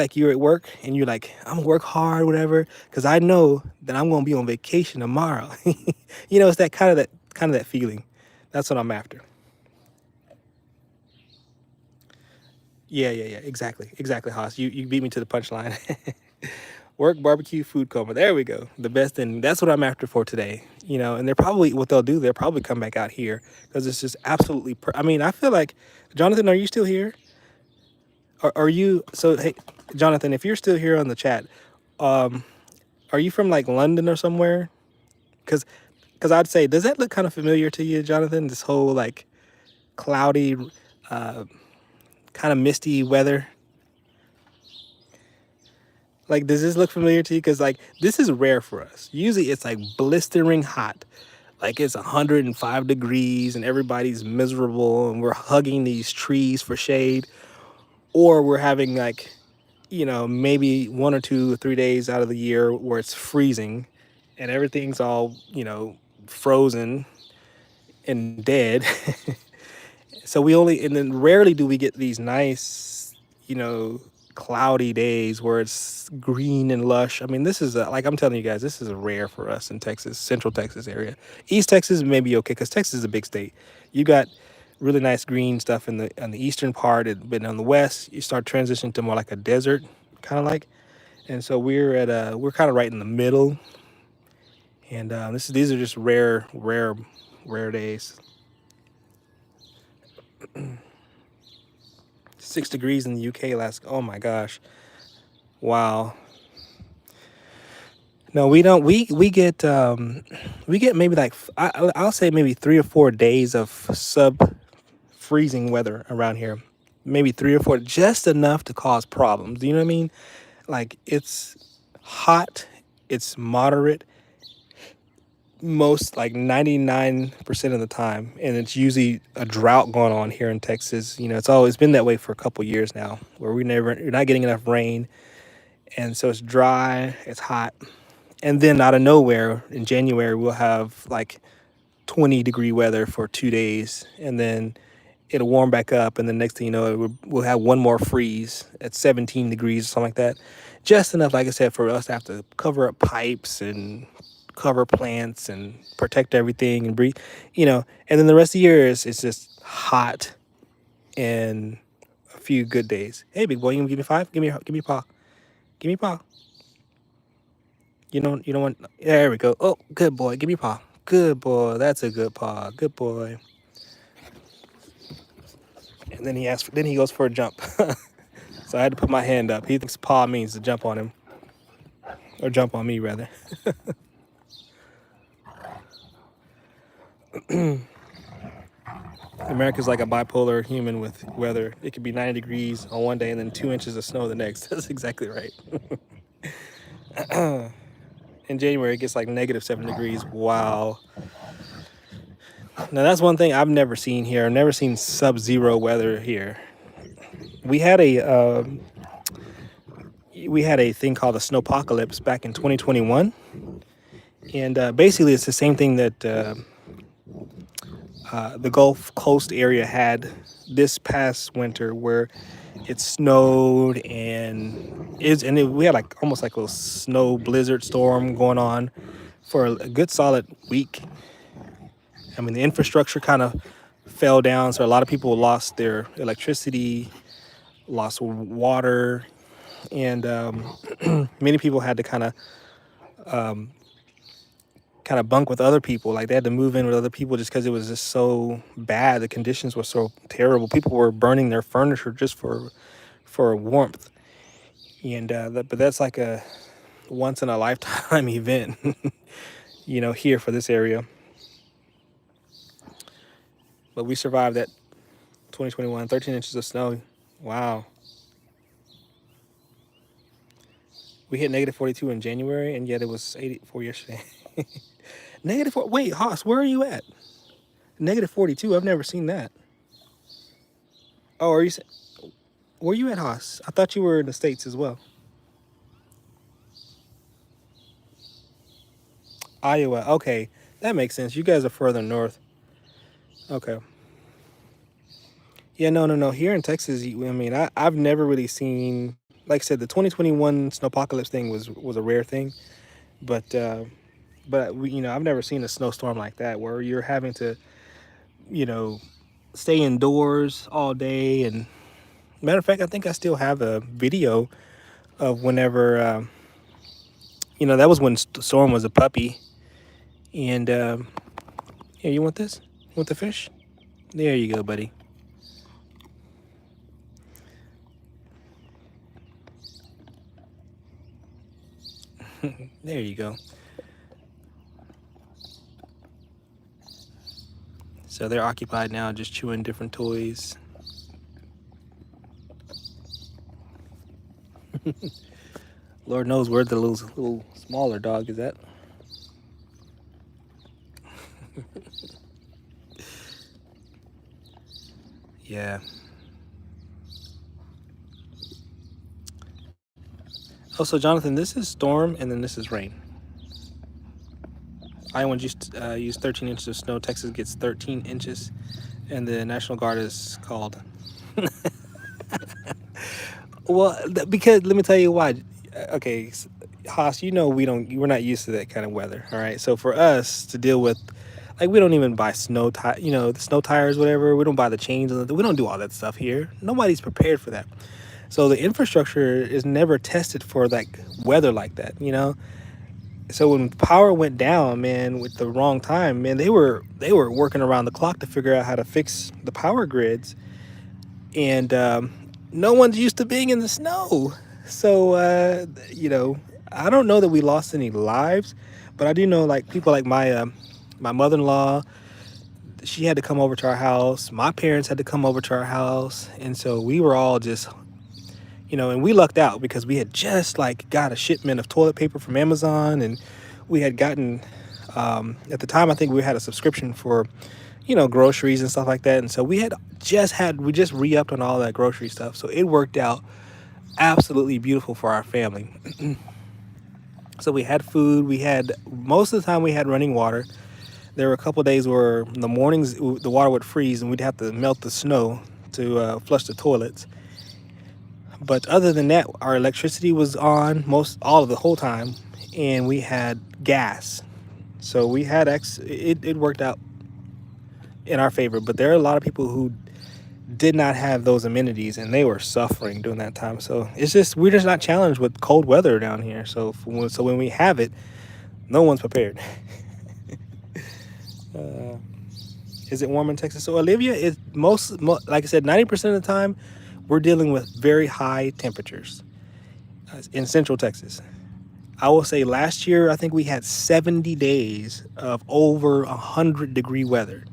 at work and you're like, I'm gonna work hard, whatever, because I know that I'm gonna be on vacation tomorrow. It's that feeling. That's what I'm after. Yeah. Exactly, Haas. You beat me to the punchline. Work, barbecue, food coma. There we go. The best thing. That's what I'm after for today. And they're probably what they'll do. They'll probably come back out here because it's just absolutely. I mean, I feel like, Jonathan, are you still here? Are you? So hey, Jonathan, if you're still here on the chat, um, are you from like London or somewhere? Because I'd say, does that look kind of familiar to you, Jonathan? This whole like cloudy, uh, kind of misty weather. Like, does this look familiar to you? Because like this is rare for us. Usually it's like blistering hot, like it's 105 degrees and everybody's miserable and we're hugging these trees for shade, or we're having like, maybe 1 or 2 or 3 days out of the year where it's freezing and everything's all, frozen and dead. So we only, and then rarely do we get these nice, you know, cloudy days where it's green and lush. I mean, this is like I'm telling you guys, this is rare for us in Texas, Central Texas area. East Texas may be okay because Texas is a big state. You got really nice green stuff in the on the eastern part, but on the west, you start transitioning to more like a desert, kind of like. And so we're kind of right in the middle, and these are just rare days. 6 degrees in the UK last. Oh my gosh, wow. No, we don't. We get maybe like I'll say maybe 3 or 4 days of sub freezing weather around here. Maybe 3 or 4, just enough to cause problems. Do you know what I mean? Like it's hot, it's moderate, most like 99% of the time, and it's usually a drought going on here in Texas. It's always been that way for a couple years now, where we're not getting enough rain, and so it's dry, it's hot, and then out of nowhere in January we'll have like 20-degree weather for 2 days, and then it'll warm back up, and the next thing you know, we'll have one more freeze at 17 degrees or something like that. Just enough, like I said, for us to have to cover up pipes and cover plants and protect everything and breathe, And then the rest of the year is it's just hot and a few good days. Hey, big boy, you gonna give me five? Give me a paw. Give me a paw. You don't want. There we go. Oh, good boy. Give me a paw. Good boy. That's a good paw. Good boy. And then then he goes for a jump. So I had to put my hand up. He thinks paw means to jump on him, or jump on me rather. America's like a bipolar human with weather. It could be 90 degrees on one day and then 2 inches of snow the next. That's exactly right. In January, it gets like -7 degrees. Wow. Now that's one thing I've never seen here. I've never seen sub-zero weather here. We had a thing called the snowpocalypse back in 2021, and basically it's the same thing that the Gulf Coast area had this past winter, where it snowed we had like almost like a snow blizzard storm going on for a good solid week. I mean, the infrastructure kind of fell down, so a lot of people lost their electricity, lost water, and many people had to kind of bunk with other people. Like they had to move in with other people just because it was just so bad. The conditions were so terrible. People were burning their furniture just for warmth, and but that's like a once in a lifetime event, here for this area. But we survived that 2021, 13 inches of snow. Wow. We hit negative 42 in January, and yet it was 84 yesterday. Negative 4. Wait, Haas, where are you at? Negative 42. I've never seen that. Oh, are you? Where are you at, Haas? I thought you were in the States as well. Iowa. Okay, that makes sense. You guys are further north. Okay. Yeah, no, no, no. Here in Texas, I mean, I've never really seen, like I said, the 2021 snowpocalypse thing was a rare thing, but I've never seen a snowstorm like that where you're having to, you know, stay indoors all day. And matter of fact, I think I still have a video of whenever, that was when Storm was a puppy. And yeah, you want this? You want the fish? There you go, buddy. There you go. So they're occupied now, just chewing different toys. Lord knows where the little smaller dog is at. Yeah. Oh, so Jonathan, this is storm, and then this is rain. Iowa use 13 inches of snow. Texas gets 13 inches, and the National Guard is called. Well, because let me tell you why. Okay, Haas, we're not used to that kind of weather. All right, so for us to deal with, like, we don't even buy the snow tires, whatever. We don't buy the chains. We don't do all that stuff here. Nobody's prepared for that. So the infrastructure is never tested for like weather like that. So when power went down, man, with the wrong time, man, they were working around the clock to figure out how to fix the power grids, and no one's used to being in the snow. So I don't know that we lost any lives, but I do know, like, people like my mother-in-law. She had to come over to our house. My parents had to come over to our house, and so we were all just, and we lucked out because we had just like got a shipment of toilet paper from Amazon, and we had gotten, at the time, I think we had a subscription for, groceries and stuff like that. And so we just re-upped on all that grocery stuff. So it worked out absolutely beautiful for our family. So we had food. Most of the time we had running water. There were a couple of days where in the mornings the water would freeze and we'd have to melt the snow to flush the toilets. But other than that, our electricity was on all of the whole time, and we had gas. So we had it worked out in our favor. But there are a lot of people who did not have those amenities, and they were suffering during that time. So we're just not challenged with cold weather down here. So when we have it, no one's prepared. Is it warm in Texas? So Olivia, is like I said, 90% of the time, we're dealing with very high temperatures in Central Texas. I will say last year, I think we had 70 days of over 100-degree weather.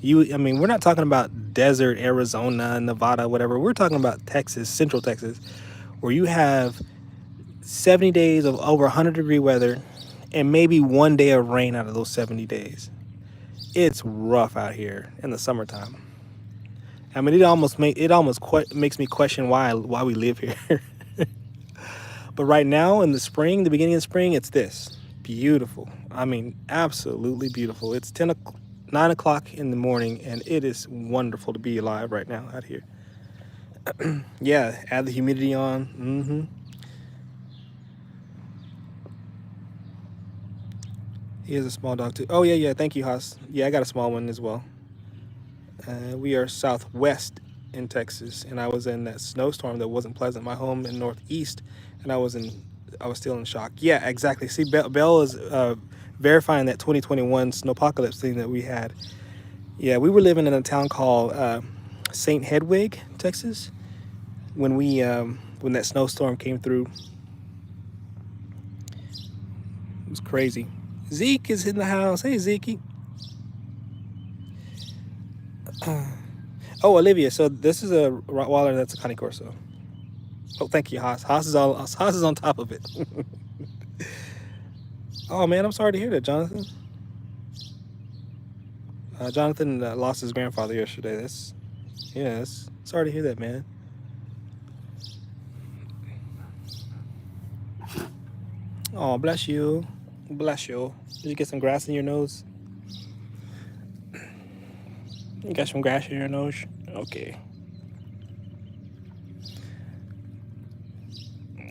We're not talking about desert, Arizona, Nevada, whatever. We're talking about Texas, Central Texas, where you have 70 days of over 100-degree weather and maybe one day of rain out of those 70 days. It's rough out here in the summertime. It almost makes me question why we live here. But right now in the spring, the beginning of spring, it's this beautiful. Absolutely beautiful. It's 9 o'clock in the morning, and it is wonderful to be alive right now out here. Yeah, add the humidity on. He has a small dog too. Oh yeah, yeah. Thank you, Haas. Yeah, I got a small one as well. We are southwest in Texas, and I was in that snowstorm that wasn't pleasant. My home in northeast, and I was still in shock. Yeah, exactly. See, Bell is verifying that 2021 snowpocalypse thing that we had. Yeah, we were living in a town called St. Hedwig, Texas, when when that snowstorm came through. It was crazy. Zeke is in the house. Hey, Zeke. Oh, Olivia. So this is a Rottweiler that's a Connie Corso. Oh, thank you, Haas. Haas is on top of it. Oh man, I'm sorry to hear that, Jonathan. Jonathan lost his grandfather yesterday. That's yes. Sorry to hear that, man. Oh, bless you. Bless you. Did you get some grass in your nose? You got some grass in your nose? Okay.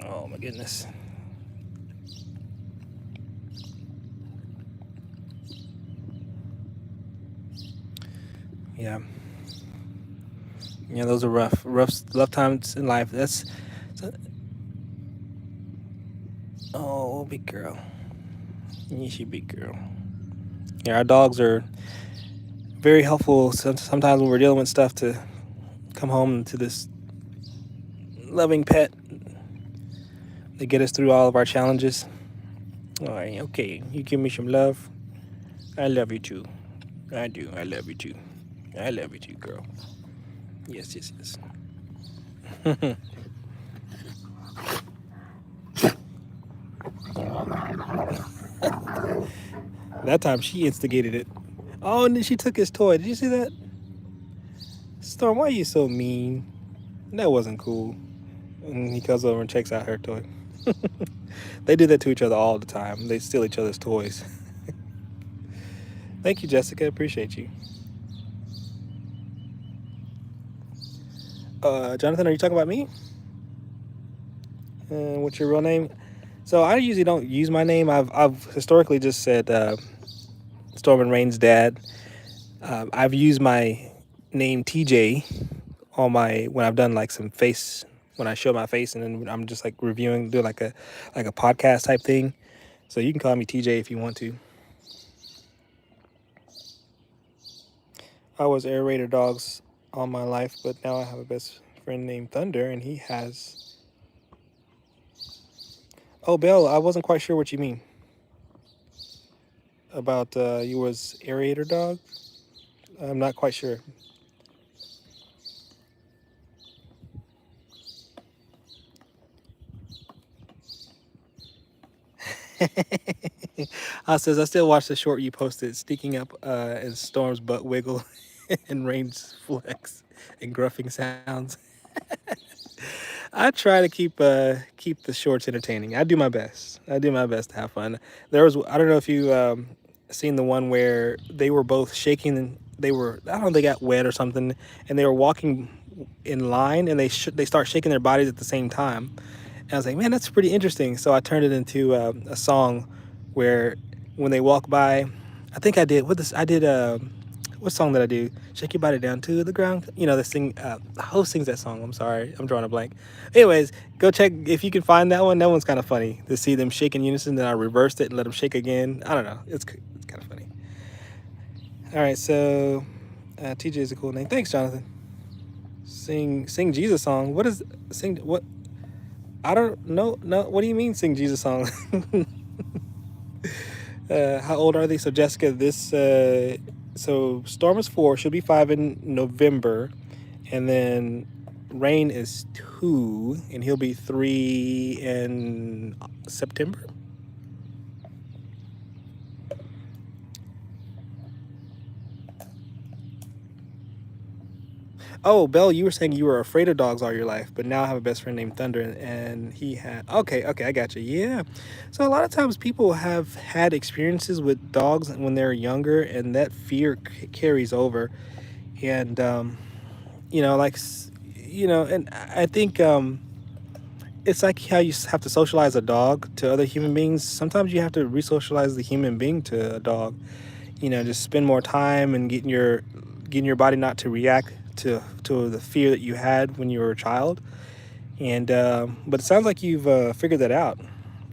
Oh my goodness. Yeah. Yeah, those are rough times in life. Oh, big girl. You should big girl. Yeah, our dogs are very helpful sometimes when we're dealing with stuff to come home to this loving pet. They get us through all of our challenges. All right, okay. You give me some love. I love you too. I do. I love you too. I love you too, girl. Yes, yes, yes. That time she instigated it. Oh, and then she took his toy. Did you see that? Storm, why are you so mean? That wasn't cool. And he comes over and checks out her toy. They do that to each other all the time. They steal each other's toys. Thank you, Jessica. Appreciate you. Jonathan, are you talking about me? What's your real name? So I usually don't use my name. I've historically just said Storm and Rain's dad. I've used my name TJ on my when I've done like some face when I show my face and then I'm just like reviewing, do like a podcast type thing. So you can call me TJ if you want to. I was aerator dogs all my life, but now I have a best friend named Thunder, and he has. Oh, Bill, I wasn't quite sure what you mean about you was aerator dog. I'm not quite sure. Says I still watch the short you posted, sneaking up in Storm's butt wiggle and Rain's flex and gruffing sounds. I try to keep the shorts entertaining. I do my best. I do my best to have fun. There was I don't know if you seen the one where they were both shaking. They were I don't know they got wet or something, and they were walking in line, and they start shaking their bodies at the same time. And I was like, man, that's pretty interesting. So I turned it into a song where when they walk by, I think I did what this I did. What song did I do? Shake your body down to the ground. You know, the sing. Who sings that song? I'm sorry, I'm drawing a blank. Anyways, go check if you can find that one. That one's kind of funny to see them shake in unison. Then I reversed it and let them shake again. I don't know. It's kind of funny. All right, so TJ is a cool name. Thanks, Jonathan. Sing Jesus song. What is sing? What I don't know. No, what do you mean sing Jesus song? How old are they? So Jessica, so Storm is 4. She'll be 5 in November, and then Rain is 2, and he'll be 3 in September. Oh, Belle, you were saying you were afraid of dogs all your life, but now I have a best friend named Thunder, and he had. Okay, okay, I got you. Yeah. So a lot of times people have had experiences with dogs when they're younger, and that fear carries over. And you know, like and I think it's like how you have to socialize a dog to other human beings. Sometimes you have to re-socialize the human being to a dog. You know, just spend more time and getting your body not to react to the fear that you had when you were a child. And but it sounds like you've figured that out,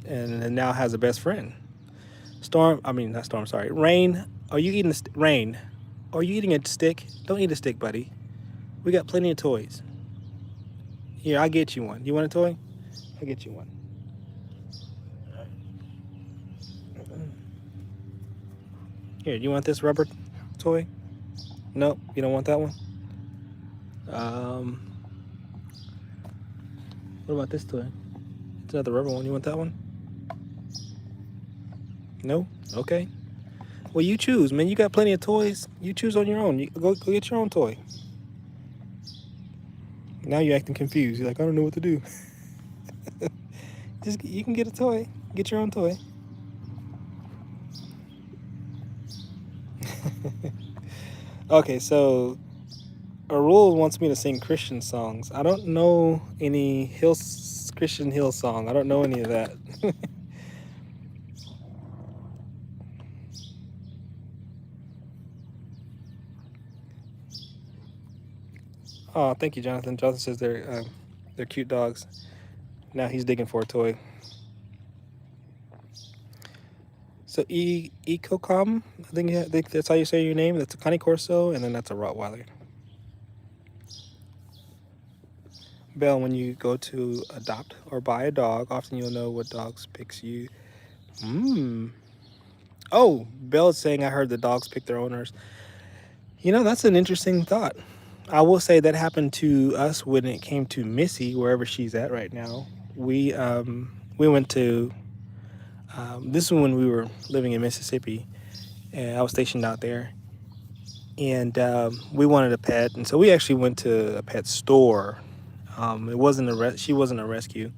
and now has a best friend. Storm, I mean not Storm. Sorry, Rain. Are you eating Rain? Are you eating a stick? Don't eat a stick, buddy. We got plenty of toys. Here, I'll get you one. You want a toy? I'll get you one. Here, you want this rubber toy? Nope, you don't want that one. Um, what about this toy? It's another rubber one. You want that one? No. Okay. Well, you choose, man. You got plenty of toys. You choose on your own. You go get your own toy. Now you're acting confused. You're like, I don't know what to do. Just you can get a toy. Get your own toy. Okay, so Arul wants me to sing Christian songs. I don't know any Christian hill song. I don't know any of that. Oh, thank you, Jonathan. Jonathan says they're cute dogs. Now he's digging for a toy. So Ecocom, I think that's how you say your name. That's a Connie Corso, and then that's a Rottweiler. Belle, when you go to adopt or buy a dog, often you'll know what dogs picks you. Mmm. Oh, Belle's saying I heard the dogs pick their owners. You know, that's an interesting thought. I will say that happened to us when it came to Missy, wherever she's at right now. We went to this is when we were living in Mississippi, and I was stationed out there, and we wanted a pet, and so we actually went to a pet store. It wasn't she wasn't a rescue,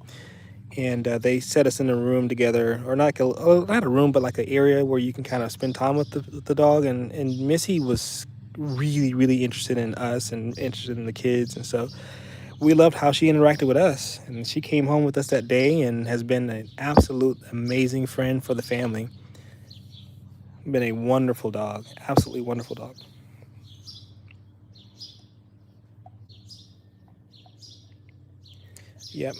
and they set us in a room together, or not not a room, but like an area where you can kind of spend time with the dog. And Missy was really interested in us and interested in the kids, and so we loved how she interacted with us. And she came home with us that day and has been an absolute amazing friend for the family. Been a wonderful dog, absolutely wonderful dog. Yep.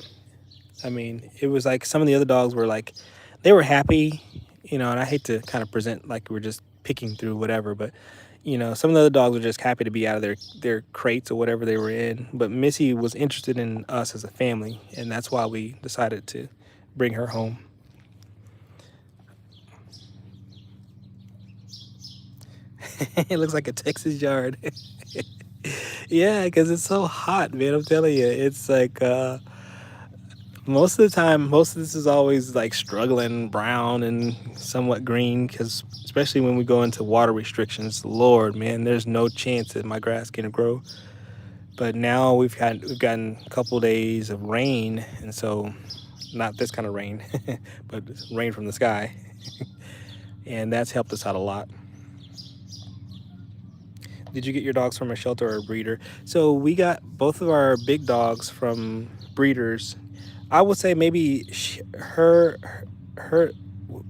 I mean, it was like some of the other dogs were like, they were happy, you know, and I hate to kind of present like we're just picking through whatever, but you know, some of the other dogs were just happy to be out of their crates or whatever they were in. But Missy was interested in us as a family, and that's why we decided to bring her home. It looks like a Texas yard. Yeah, because it's so hot, man. I'm telling you, it's like most of the time, most of this is always like struggling brown and somewhat green, because especially when we go into water restrictions, Lord, man, there's no chance that my grass can grow. But now we've gotten a couple days of rain, and so not this kind of rain, but rain from the sky, and that's helped us out a lot. Did you get your dogs from a shelter or a breeder? So we got both of our big dogs from breeders. I would say maybe her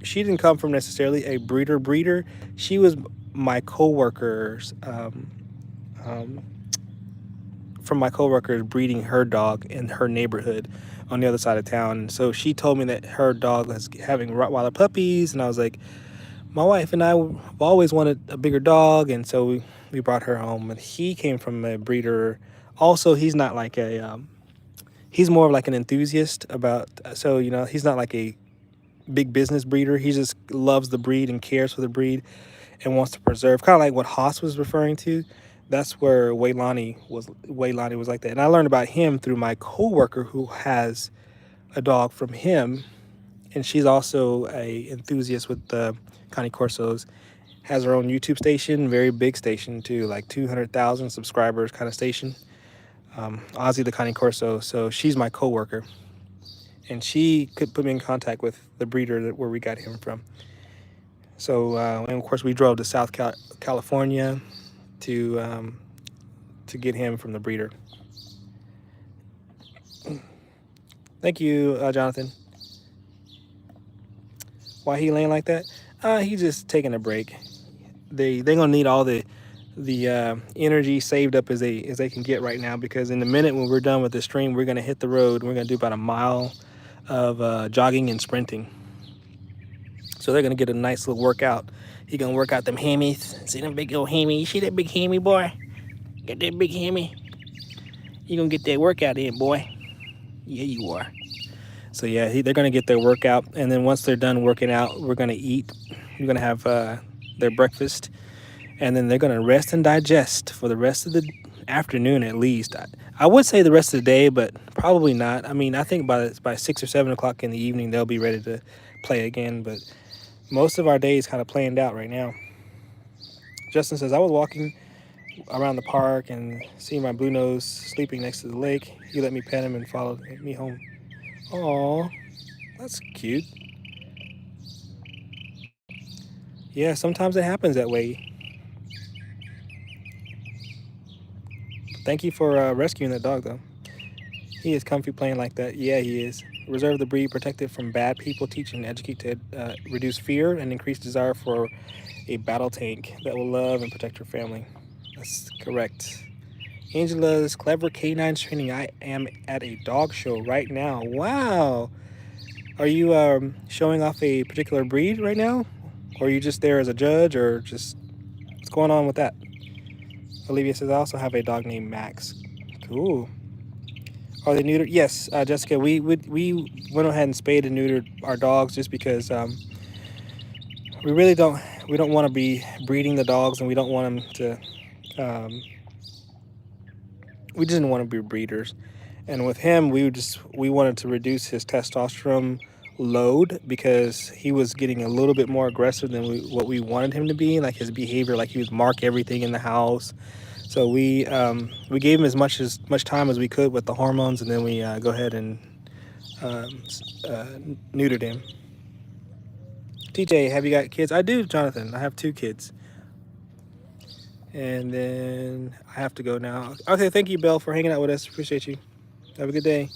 she didn't come from necessarily a breeder. She was my coworker's um, from my coworker breeding her dog in her neighborhood on the other side of town. And so she told me that her dog was having Rottweiler puppies, and I was like, my wife and I have always wanted a bigger dog, and so we brought her home. And he came from a breeder. Also, he's not like he's more of like an enthusiast about, so you know, he's not like a big business breeder. He just loves the breed and cares for the breed and wants to preserve, kind of like what Haas was referring to. That's where Waylani was like that. And I learned about him through my coworker who has a dog from him, and she's also a enthusiast with the Connie Corsos. Has her own YouTube station, very big station too, like 200,000 subscribers kind of station. Ozzy the Connie Corso. So she's my coworker, and she could put me in contact with the breeder where we got him from. So and of course we drove to California to get him from the breeder. Thank you, Jonathan. Why he laying like that? He's just taking a break. They gonna need all the energy saved up as they can get right now, because in a minute when we're done with the stream, we're gonna hit the road. We're gonna do about a mile of jogging and sprinting. So they're gonna get a nice little workout. He gonna work out them hammies. See them big old hammy? You see that big hammy, boy? Got that big hammy? You gonna get that workout in, boy? Yeah, you are. So yeah, they're gonna get their workout, and then once they're done working out, we're gonna eat. We're gonna have their breakfast, and then they're gonna rest and digest for the rest of the afternoon at least. I would say the rest of the day, but probably not. I mean, I think by 6 or 7 o'clock in the evening they'll be ready to play again. But most of our day is kind of planned out right now. Justin says I was walking around the park and seeing my blue nose sleeping next to the lake. He let me pet him and followed me home. Aw, that's cute. Yeah, sometimes it happens that way. Thank you for rescuing that dog, though. He is comfy playing like that. Yeah, he is. Reserve the breed, protect it from bad people, teach and educate to reduce fear and increase desire for a battle tank that will love and protect your family. That's correct. Angela's clever canine training. I am at a dog show right now. Wow. Are you showing off a particular breed right now? Or are you just there as a judge, or just what's going on with that? Olivia says, I also have a dog named Max. Cool. Are they neutered? Yes, Jessica. We went ahead and spayed and neutered our dogs just because we really don't want to be breeding the dogs, and we don't want them to. We didn't want to be breeders, and with him, we wanted to reduce his testosterone load because he was getting a little bit more aggressive than what we wanted him to be. Like his behavior, like he would mark everything in the house. So we gave him as much time as we could with the hormones, and then we go ahead and um, uh, neutered him. TJ, have you got kids? I do, Jonathan. I have two kids. And then I have to go now. Okay, thank you, Bill, for hanging out with us. Appreciate you. Have a good day.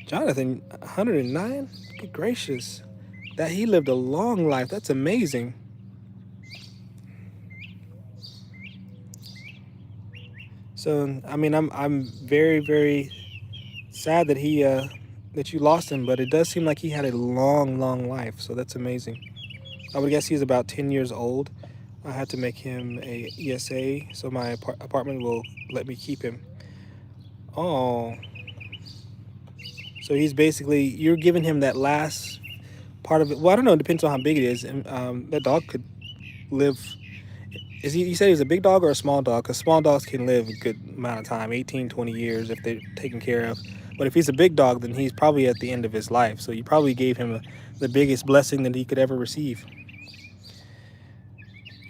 Jonathan, 109? Good gracious. That he lived a long life. That's amazing. So, I mean, I'm very, very sad that that you lost him, but it does seem like he had a long, long life. So that's amazing. I would guess he's about 10 years old. I had to make him a ESA, so my apartment will let me keep him. Oh, so he's basically, you're giving him that last part of it. Well, I don't know. It depends on how big it is. And that dog could live. Is he? You said he was a big dog or a small dog? Because small dogs can live a good amount of time, 18, 20 years if they're taken care of. But if he's a big dog, then he's probably at the end of his life. So you probably gave him the biggest blessing that he could ever receive.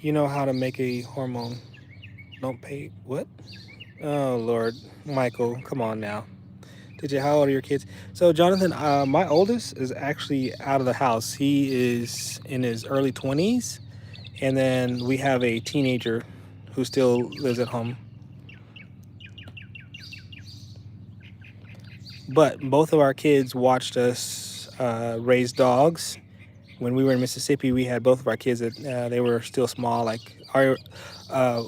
You know how to make a hormone. Don't pay. What? Oh, Lord. Michael, come on now. TJ, how old are your kids? So, Jonathan, my oldest is actually out of the house. He is in his early 20s. And then we have a teenager who still lives at home. But both of our kids watched us raise dogs. When we were in Mississippi, we had both of our kids that they were still small. Like uh,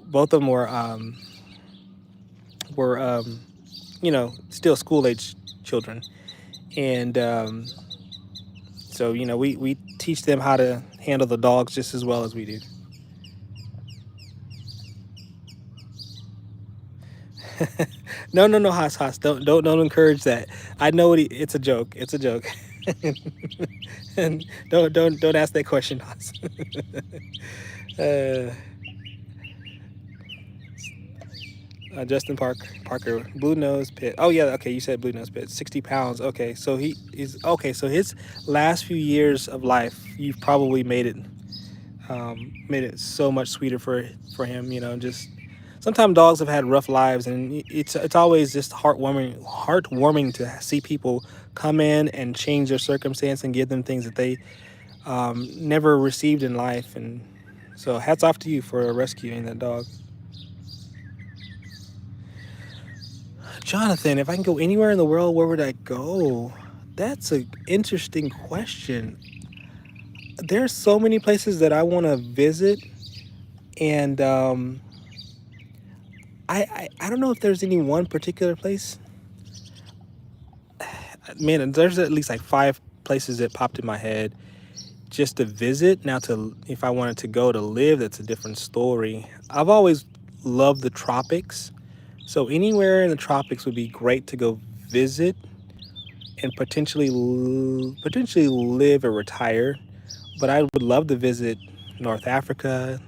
both of them were still school age children, and so we teach them how to handle the dogs just as well as we do. No, no, no, Haas, Haas. Don't encourage that. I know it's a joke. It's a joke. And don't ask that question, Haas. uh, Justin Parker, blue nose pit. Oh yeah, okay. You said blue nose pit. 60 pounds. Okay, so he is okay. So his last few years of life, you've probably made it so much sweeter for him. Just sometimes dogs have had rough lives, and it's always just heartwarming to see people come in and change their circumstance and give them things that they never received in life. And so hats off to you for rescuing that dog. Jonathan, if I can go anywhere in the world, where would I go? That's an interesting question. There's so many places that I want to visit, and I don't know if there's any one particular place. Man, there's at least like five places that popped in my head just to visit. Now, to if I wanted to go to live, that's a different story. I've always loved the tropics, so anywhere in the tropics would be great to go visit and potentially live or retire. but I would love to visit North Africa.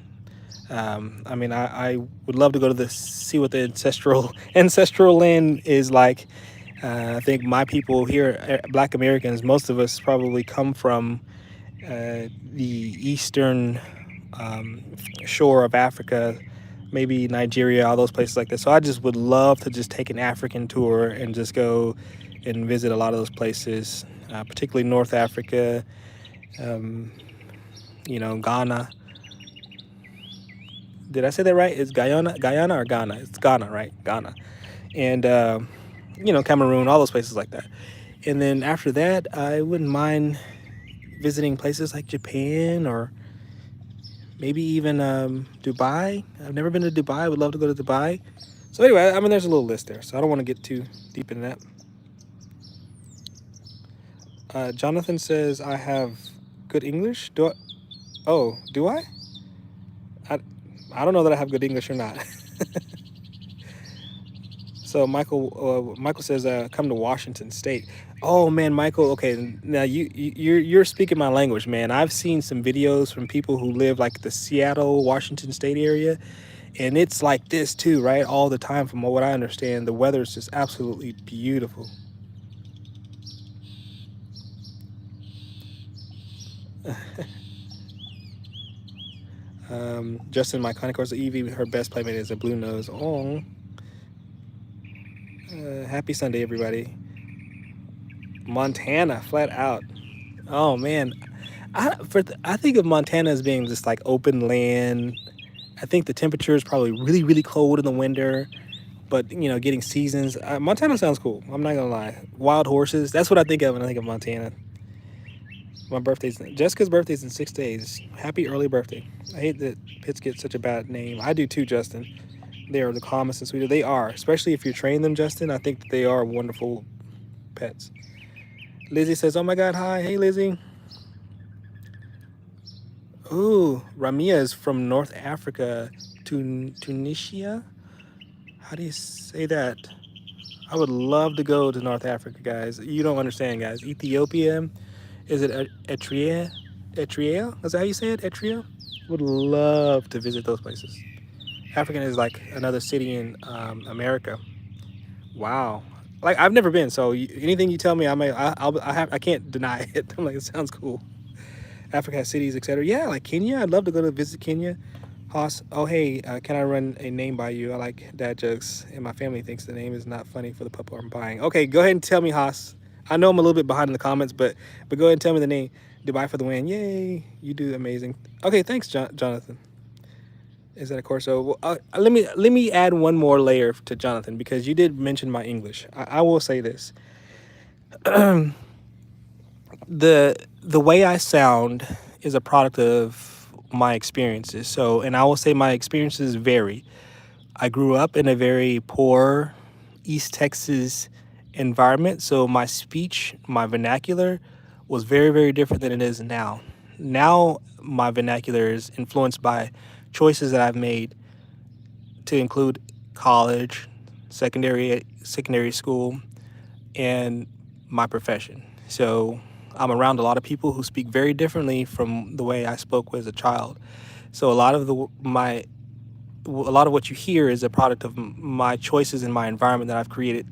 I mean, I would love to go to the see what the ancestral land is like. I think my people here, Black Americans, most of us probably come from the eastern um, shore of Africa, maybe Nigeria, all those places like that. So I just would love to just take an African tour and just go and visit a lot of those places, particularly North Africa, um, Ghana. Did I say that right? It's Guyana or Ghana? It's Ghana, right? Ghana. And, Cameroon, all those places like that. And then after that, I wouldn't mind visiting places like Japan or maybe even Dubai. I've never been to Dubai. I would love to go to Dubai. So anyway, I mean, there's a little list there. So I don't want to get too deep into that. Jonathan says I have good English. Do I? I, I don't know that I have good English or not. So Michael says, come to Washington State. Oh man, Michael. Okay, now you're speaking my language, man. I've seen some videos from people who live like the Seattle, Washington State area, and it's like this too, right? All the time, from what I understand, the weather is just absolutely beautiful. Justin, my concourse Evie, her best playmate is a blue nose. Oh, happy Sunday, everybody. Montana, flat out. Oh man, I think of Montana as being just like open land. I think the temperature is probably really really cold in the winter, but getting seasons. Montana sounds cool. I'm not gonna lie. Wild horses. That's what I think of when I think of Montana. My birthday's Jessica's birthday's in 6 days. Happy early birthday. I hate that pits get such a bad name. I do too, Justin. They are the calmest and sweetest. They are, especially if you train them, Justin. I think that they are wonderful pets. Lizzie says, "Oh my God, hi, hey Lizzie." Ooh, Ramia is from North Africa, Tunisia. How do you say that? I would love to go to North Africa, guys. You don't understand, guys. Ethiopia, is it Eritrea? Eritrea? Is that how you say it? Eritrea? Would love to visit those places. African is like another city in America. Wow. Like I've never been, so anything you tell me, I can't deny it. I'm like, it sounds cool. Africa has cities, etc. Yeah, like Kenya. I'd love to go to visit Kenya. Haas, oh hey, can I run a name by you? I like dad jokes, and my family thinks the name is not funny for the pup I'm buying. Okay, go ahead and tell me, Haas. I know I'm a little bit behind in the comments, but go ahead and tell me the name. Dubai for the win! Yay! You do amazing. Okay, thanks, Jonathan. Is that a Corso? Well, let me add one more layer to Jonathan because you did mention my English. I will say this: the way I sound is a product of my experiences. So, and I will say my experiences vary. I grew up in a very poor East Texas environment, so my speech, my vernacular was very, very different than it is now. Now, my vernacular is influenced by choices that I've made to include college, secondary school, and my profession. So I'm around a lot of people who speak very differently from the way I spoke as a child. So a lot of what you hear is a product of my choices in my environment that I've created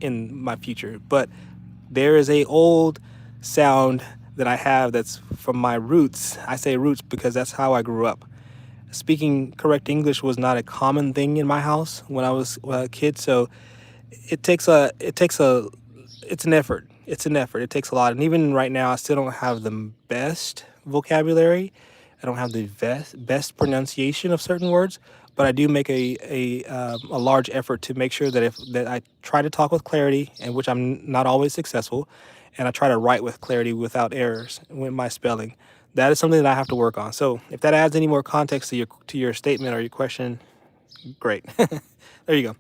in my future. But there is a old sound that I have that's from my roots. I say roots because that's how I grew up. Speaking correct English was not a common thing in my house when I was a kid, so it takes a it's an effort. It's an effort. It takes a lot. And even right now, I still don't have the best vocabulary. I don't have the best pronunciation of certain words, but I do make a large effort to make sure that if that I try to talk with clarity, and which I'm not always successful, and I try to write with clarity without errors with my spelling. That is something that I have to work on. So if that adds any more context to your statement or your question, great. There you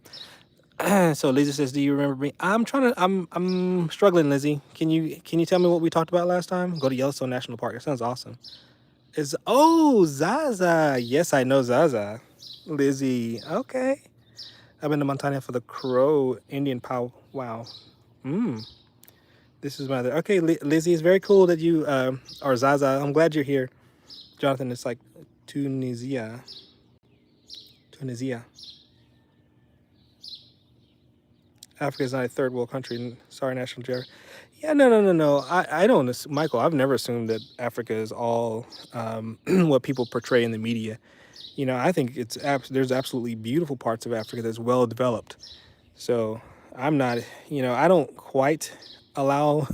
go. So Lizzie says, "Do you remember me?" I'm struggling, Lizzie. Can you tell me what we talked about last time? Go to Yellowstone National Park. It sounds awesome. Is Zaza? Yes, I know Zaza. Lizzie. Okay. I've been to Montana for the Crow Indian pow. Wow. Mm. This is my other. Okay, Lizzie, it's very cool that you or Zaza. I'm glad you're here, Jonathan. It's like Tunisia, Tunisia. Africa is not a third world country. Sorry, National Geographic. Yeah, no. I don't, Michael. I've never assumed that Africa is all what people portray in the media. I think there's absolutely beautiful parts of Africa that's well developed. So I'm not, I don't quite allow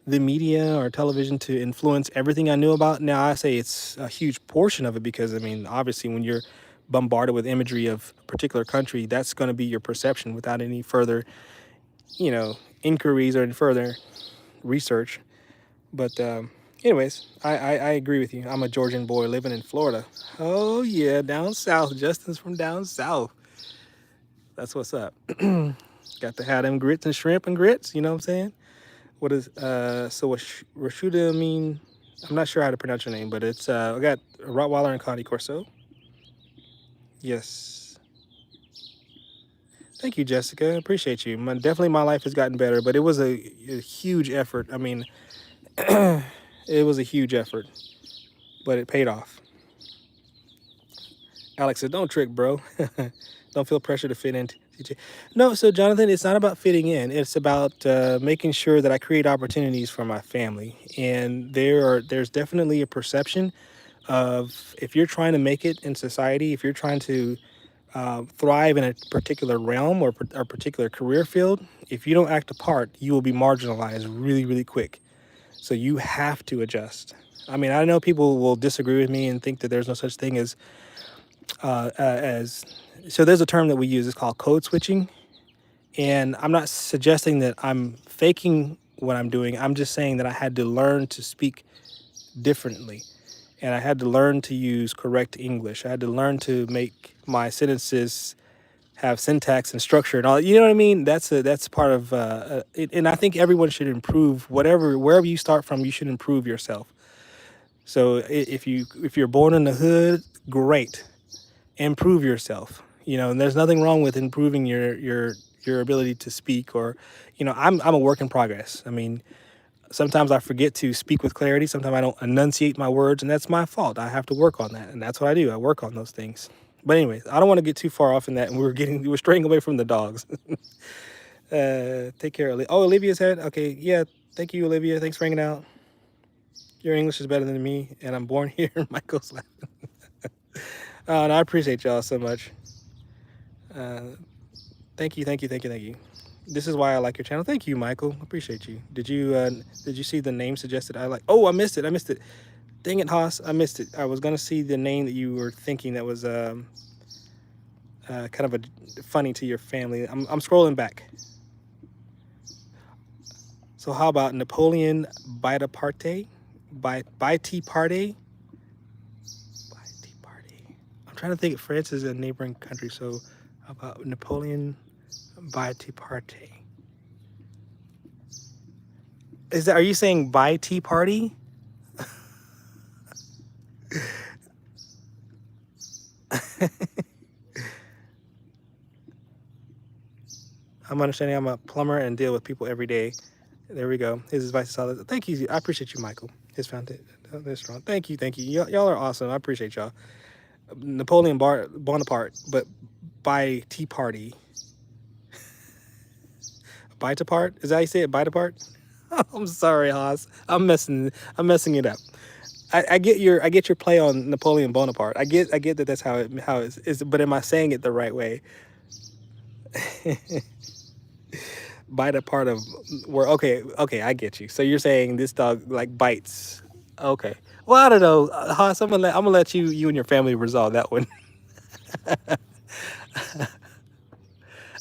the media or television to influence everything I knew about. Now, I say it's a huge portion of it because, I mean, obviously, when you're bombarded with imagery of a particular country, that's going to be your perception without any further, inquiries or any further research. But, anyways, I agree with you. I'm a Georgian boy living in Florida. Oh, yeah, down south. Justin's from down south. That's what's up. Got to have them grits and shrimp and grits. You know what I'm saying? What is so what Rashuda mean? I'm not sure how to pronounce your name, but it's I got Rottweiler and Connie Corso. Yes. Thank you, Jessica. Appreciate you. Definitely my life has gotten better, but it was a huge effort. I mean, it was a huge effort, but it paid off. Alex said, "Don't trick, bro. Don't feel pressure to fit in." No, so Jonathan, it's not about fitting in. It's about making sure that I create opportunities for my family. And there's definitely a perception of if you're trying to make it in society, if you're trying to thrive in a particular realm or a particular career field, if you don't act a part, you will be marginalized really, really quick. So you have to adjust. I mean, I know people will disagree with me and think that there's no such thing as so there's a term that we use. It's called code switching, and I'm not suggesting that I'm faking what I'm doing. I'm just saying that I had to learn to speak differently, and I had to learn to use correct English. I had to learn to make my sentences have syntax and structure and all. You know what I mean? That's part of it, and I think everyone should improve wherever you start from. You should improve yourself. So if you're born in the hood, great, improve yourself. And there's nothing wrong with improving your ability to speak. Or I'm a work in progress. I mean, sometimes I forget to speak with clarity. Sometimes I don't enunciate my words, and that's my fault. I have to work on that, and that's what I do. I work on those things. But anyways, I don't want to get too far off in that, and we're straying away from the dogs. Take care, Olivia. Oh, Olivia's head. Okay, yeah. Thank you, Olivia. Thanks for hanging out. Your English is better than me, and I'm born here. Michael's laughing. And I appreciate y'all so much. Uh, Thank you, thank you, thank you, thank you. This is why I like your channel. Thank you, Michael. Appreciate you. Did you see the name suggested? I like. Oh, I missed it. I missed it. Dang it, Haas. I missed it. I was gonna see the name that you were thinking that was kind of funny to your family. I'm scrolling back. So how about Napoleon Bonaparte? By tea party? By tea party. I'm trying to think. France is a neighboring country. So how about Napoleon by tea party? Are you saying by tea party? I'm understanding I'm a plumber and deal with people every day. There we go. His advice is solid. Thank you. I appreciate you, Michael. His foundation. They're strong. Thank you. Thank you. Y'all are awesome. I appreciate y'all. Napoleon Bonaparte, but by tea party. Bite apart? Is that how you say it? Bite apart? I'm sorry, Haas. I'm messing it up. I get your play on Napoleon Bonaparte. I get that that's how it's is, but am I saying it the right way? Bite a part of where okay, I get you. So you're saying this dog like bites. Okay. Well, I don't know. Haas, I'm gonna let you and your family resolve that one.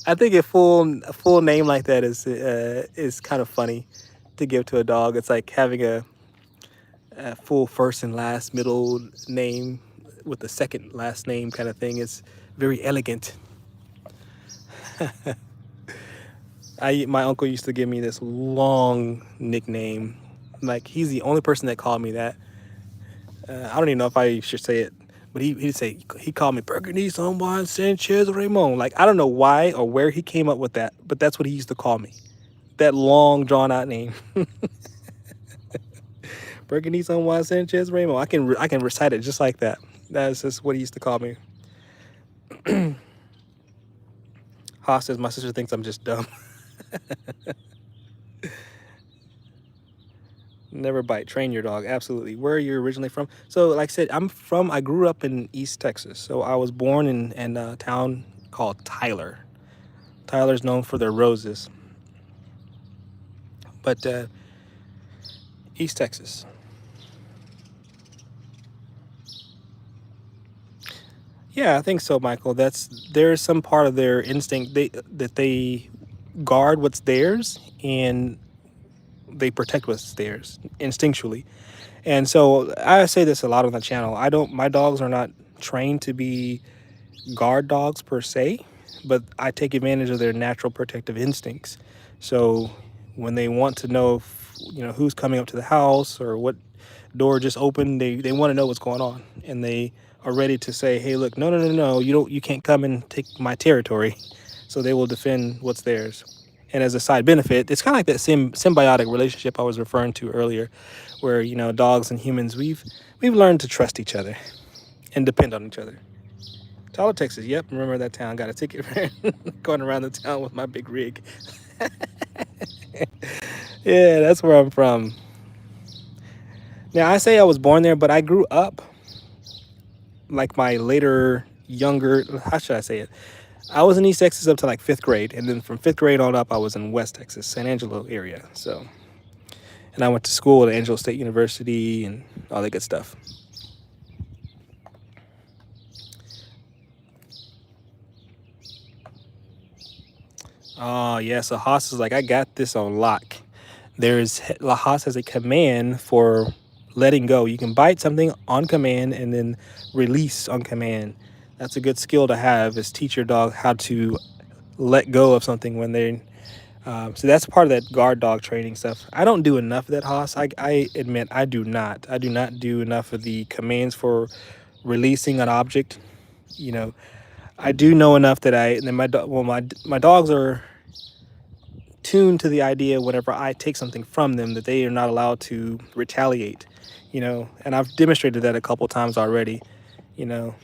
I think a full name like that is kind of funny to give to a dog. It's like having a full first and last middle name with the second last name kind of thing. It's very elegant. My uncle used to give me this long nickname. Like he's the only person that called me that. I don't even know if I should say it, but he'd say he called me Burgundy Someone Sanchez Raymond. Like I don't know why or where he came up with that, but that's what he used to call me. that long drawn out name. Burgundy on Juan Sanchez Ramo. I can recite it just like that. That's just what he used to call me. Haas says my sister thinks I'm just dumb. Never bite. Train your dog. Absolutely. Where are you originally from? So, like I said, I grew up in East Texas. So I was born in a town called Tyler. Tyler's known for their roses, but East Texas. Yeah, I think so, Michael. There's some part of their instinct that they guard what's theirs and they protect what's theirs instinctually. And so I say this a lot on the channel. I don't. My dogs are not trained to be guard dogs per se, but I take advantage of their natural protective instincts. So when they want to know, who's coming up to the house or what door just opened, they want to know what's going on, and they are ready to say, "Hey, look, no, no, no, no, you can't come and take my territory." So they will defend what's theirs. And as a side benefit, it's kind of like that symbiotic relationship I was referring to earlier, where dogs and humans we've learned to trust each other and depend on each other. Tyler, Texas. Yep, remember that town. Got a ticket for going around the town with my big rig. Yeah, that's where I'm from. Now, I say I was born there, but I grew up like my later, younger, how should I say it? I was in East Texas up to like fifth grade. And then from fifth grade on up, I was in West Texas, San Angelo area. So, and I went to school at Angelo State University and all that good stuff. Oh, yeah. So Haas is like, I got this on lock. La Haas has a command for letting go. You can bite something on command and then release on command. That's a good skill to have, is teach your dog how to let go of something when they're so that's part of that guard dog training stuff. I don't do enough of that, Haas. I admit I do not. I do not do enough of the commands for releasing an object. You know, I do know enough that I and then my dogs are tuned to the idea whenever I take something from them that they are not allowed to retaliate. And I've demonstrated that a couple times already. You know,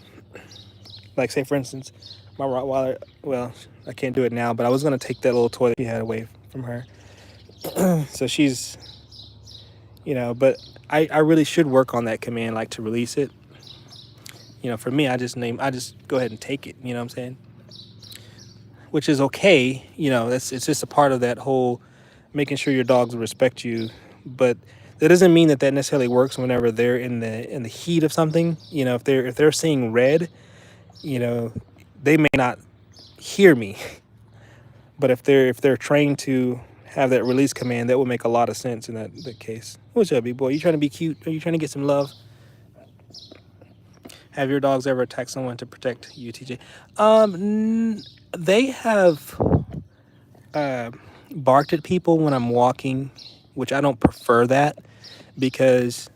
like say for instance, my Rottweiler. Well, I can't do it now, but I was gonna take that little toy that he had away from her. So she's, but I really should work on that command, like to release it. For me, I just go ahead and take it. You know what I'm saying? Which is okay. It's just a part of that whole making sure your dogs respect you. But that doesn't mean that necessarily works whenever they're in the heat of something. If they're seeing red, you know, they may not hear me. But if they're trained to have that release command, that will make a lot of sense in that case. What's up, big boy? You trying to be cute? Are you trying to get some love? Have your dogs ever attacked someone to protect you, TJ? They have uh, barked at people when I'm walking, which I don't prefer that because,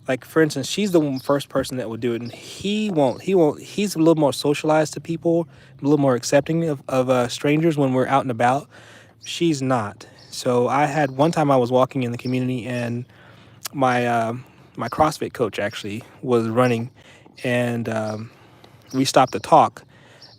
like for instance, she's the first person that would do it, and he won't. He won't. He's a little more socialized to people, a little more accepting of strangers when we're out and about. She's not. So I had one time I was walking in the community and my CrossFit coach actually was running, and we stopped to talk,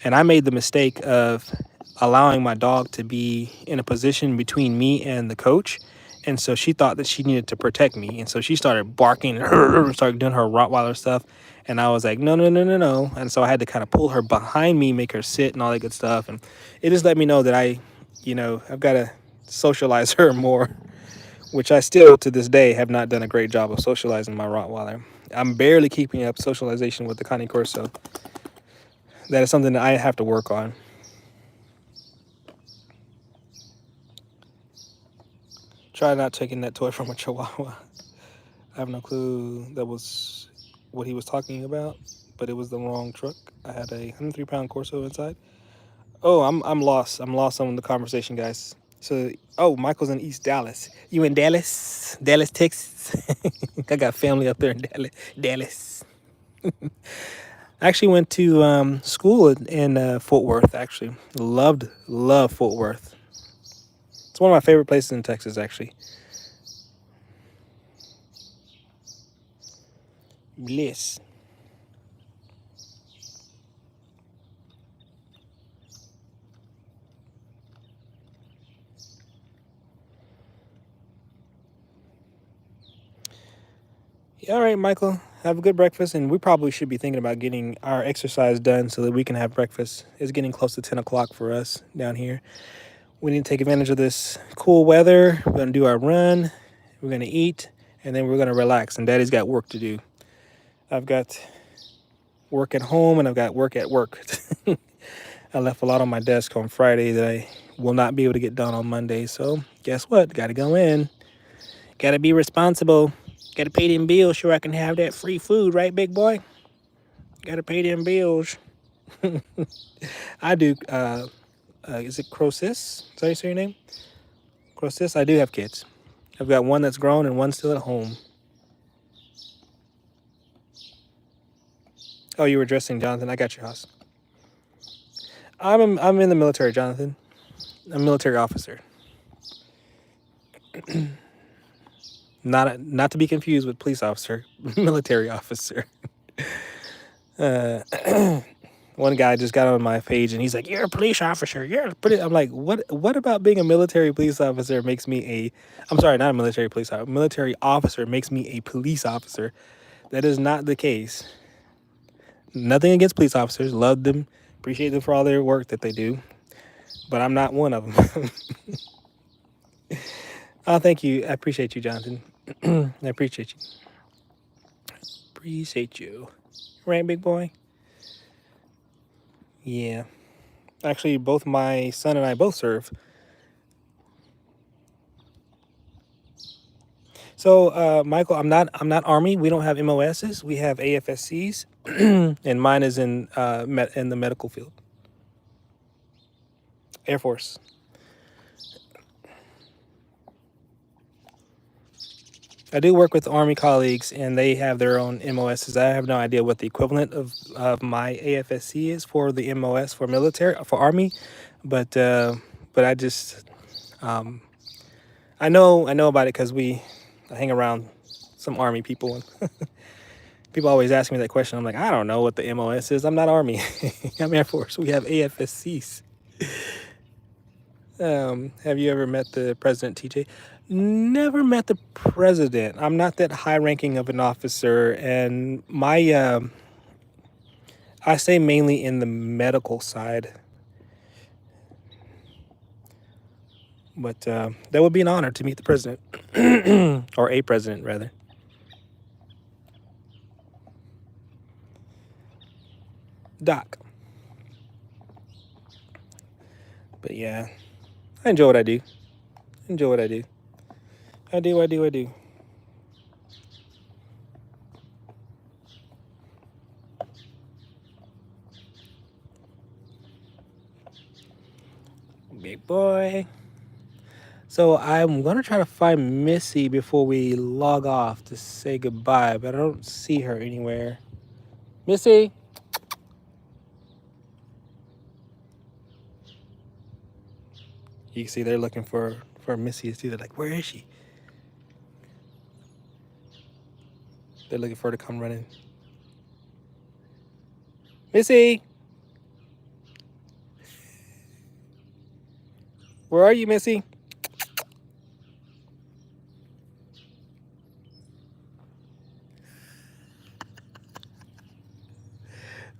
and I made the mistake of allowing my dog to be in a position between me and the coach, and so she thought that she needed to protect me, and so she started barking and started doing her Rottweiler stuff, and I was like, no, no, no, no, no, and so I had to kind of pull her behind me, make her sit, and all that good stuff, and it just let me know that I've got to socialize her more, which I still to this day have not done a great job of socializing my Rottweiler. I'm barely keeping up socialization with the Cane Corso. That is something that I have to work on. Try not taking that toy from a Chihuahua. I have no clue that was what he was talking about, but it was the wrong truck. I had a 103-pound Corso inside. Oh, I'm lost. I'm lost on the conversation, guys. So, Michael's in East Dallas. You in Dallas? Dallas, Texas? I got family up there in Dallas. I actually went to school in Fort Worth. Actually, love Fort Worth. It's one of my favorite places in Texas, actually. Bliss. Yeah, all right, Michael. Have a good breakfast, and we probably should be thinking about getting our exercise done so that we can have breakfast. It's getting close to 10 o'clock for us down here. We need to take advantage of this cool weather. We're going to do our run. We're going to eat, and then we're going to relax. And Daddy's got work to do. I've got work at home, and I've got work at work. I left a lot on my desk on Friday that I will not be able to get done on Monday. So guess what? Got to go in. Got to be responsible. Got to pay them bills so I can have that free food, right, big boy? Got to pay them bills. I do. Is it Crosis? Is that how you say your name? Crosis? I do have kids. I've got one that's grown and one still at home. Oh, you were dressing, Jonathan. I got your house. I'm in the military, Jonathan. I'm a military officer. Not to be confused with police officer, military officer. One guy just got on my page and he's like, "You're a police officer. You're a police." I'm like, "What about being a military police officer makes me a? I'm sorry, not a military police officer. Military officer makes me a police officer. That is not the case. Nothing against police officers. Love them, appreciate them for all their work that they do, but I'm not one of them." Oh, thank you. I appreciate you, Jonathan. I appreciate you. Appreciate you. Right, big boy? Yeah. Actually, both my son and I both serve. So, Michael, I'm not Army. We don't have MOSs. We have AFSCs, and mine is in in the medical field. Air Force. I do work with Army colleagues, and they have their own MOSs. I have no idea what the equivalent of my AFSC is for the MOS for military for Army, but I just I know about it because I hang around some Army people, and people always ask me that question. I'm like, I don't know what the MOS is. I'm not Army. I'm Air Force. We have AFSCs. Have you ever met the president, TJ? Never met the president. I'm not that high ranking of an officer, and I say mainly in the medical side. But that would be an honor to meet the president, or a president rather. Doc. But yeah, I enjoy what I do. Enjoy what I do. I do. Big boy. So I'm gonna try to find Missy before we log off to say goodbye, but I don't see her anywhere. Missy. You can see they're looking for Missy too. They're like, where is she? They're looking for her to come running. Missy! Where are you, Missy?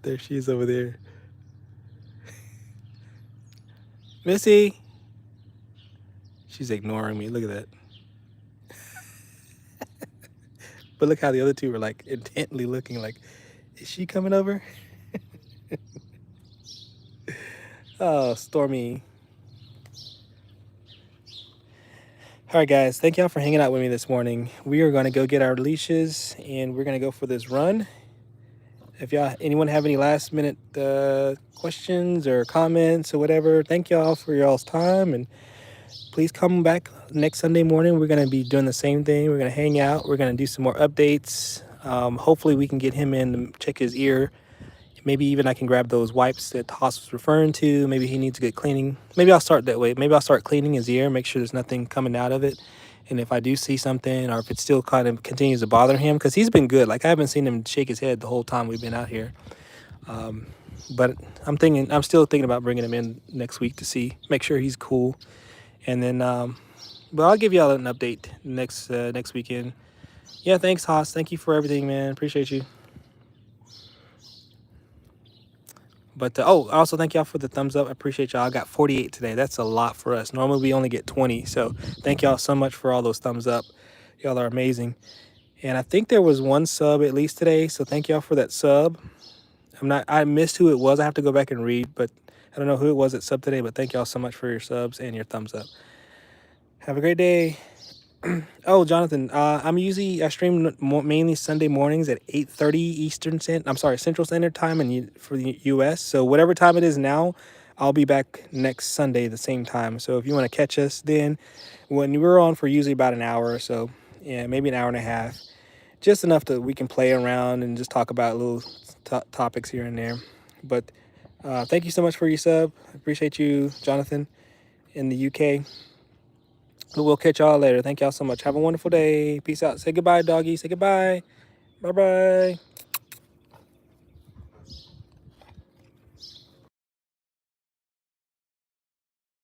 There she is over there. Missy! She's ignoring me. Look at that. But look how the other two were like intently looking like, is she coming over? Oh, Stormy. All right, guys. Thank y'all for hanging out with me this morning. We are going to go get our leashes and we're going to go for this run. If anyone have any last minute questions or comments or whatever, thank y'all for y'all's time. And please come back next Sunday morning. We're going to be doing the same thing. We're going to hang out. We're going to do some more updates. Hopefully we can get him in to check his ear Maybe even I can grab those wipes that Haas was referring to. Maybe he needs to get cleaning. Maybe I'll start that way. Maybe I'll start cleaning his ear, make sure there's nothing coming out of it. And if I do see something, or if it still kind of continues to bother him, because he's been good. Like I haven't seen him shake his head the whole time we've been out here. But I'm still thinking about bringing him in next week to see, make sure he's cool. And then, but I'll give y'all an update next weekend. Yeah, thanks, Haas. Thank you for everything, man. Appreciate you. But oh, also thank y'all for the thumbs up. I appreciate y'all. I got 48 today. That's a lot for us. Normally we only get 20. So thank y'all so much for all those thumbs up. Y'all are amazing. And I think there was one sub at least today. So thank y'all for that sub. I missed who it was. I have to go back and read, but I don't know who it was that subbed today. But thank y'all so much for your subs and your thumbs up. Have a great day. Oh, Jonathan, I stream mainly Sunday mornings at 8:30 Central Standard Time for the US. So whatever time it is now, I'll be back next Sunday the same time. So if you want to catch us then, when we're on for usually about an hour or so, yeah, maybe an hour and a half, just enough that we can play around and just talk about little topics here and there. But thank you so much for your sub. I appreciate you, Jonathan, in the UK. We'll catch y'all later. Thank y'all so much. Have a wonderful day. Peace out. Say goodbye, doggy. Say goodbye. Bye-bye.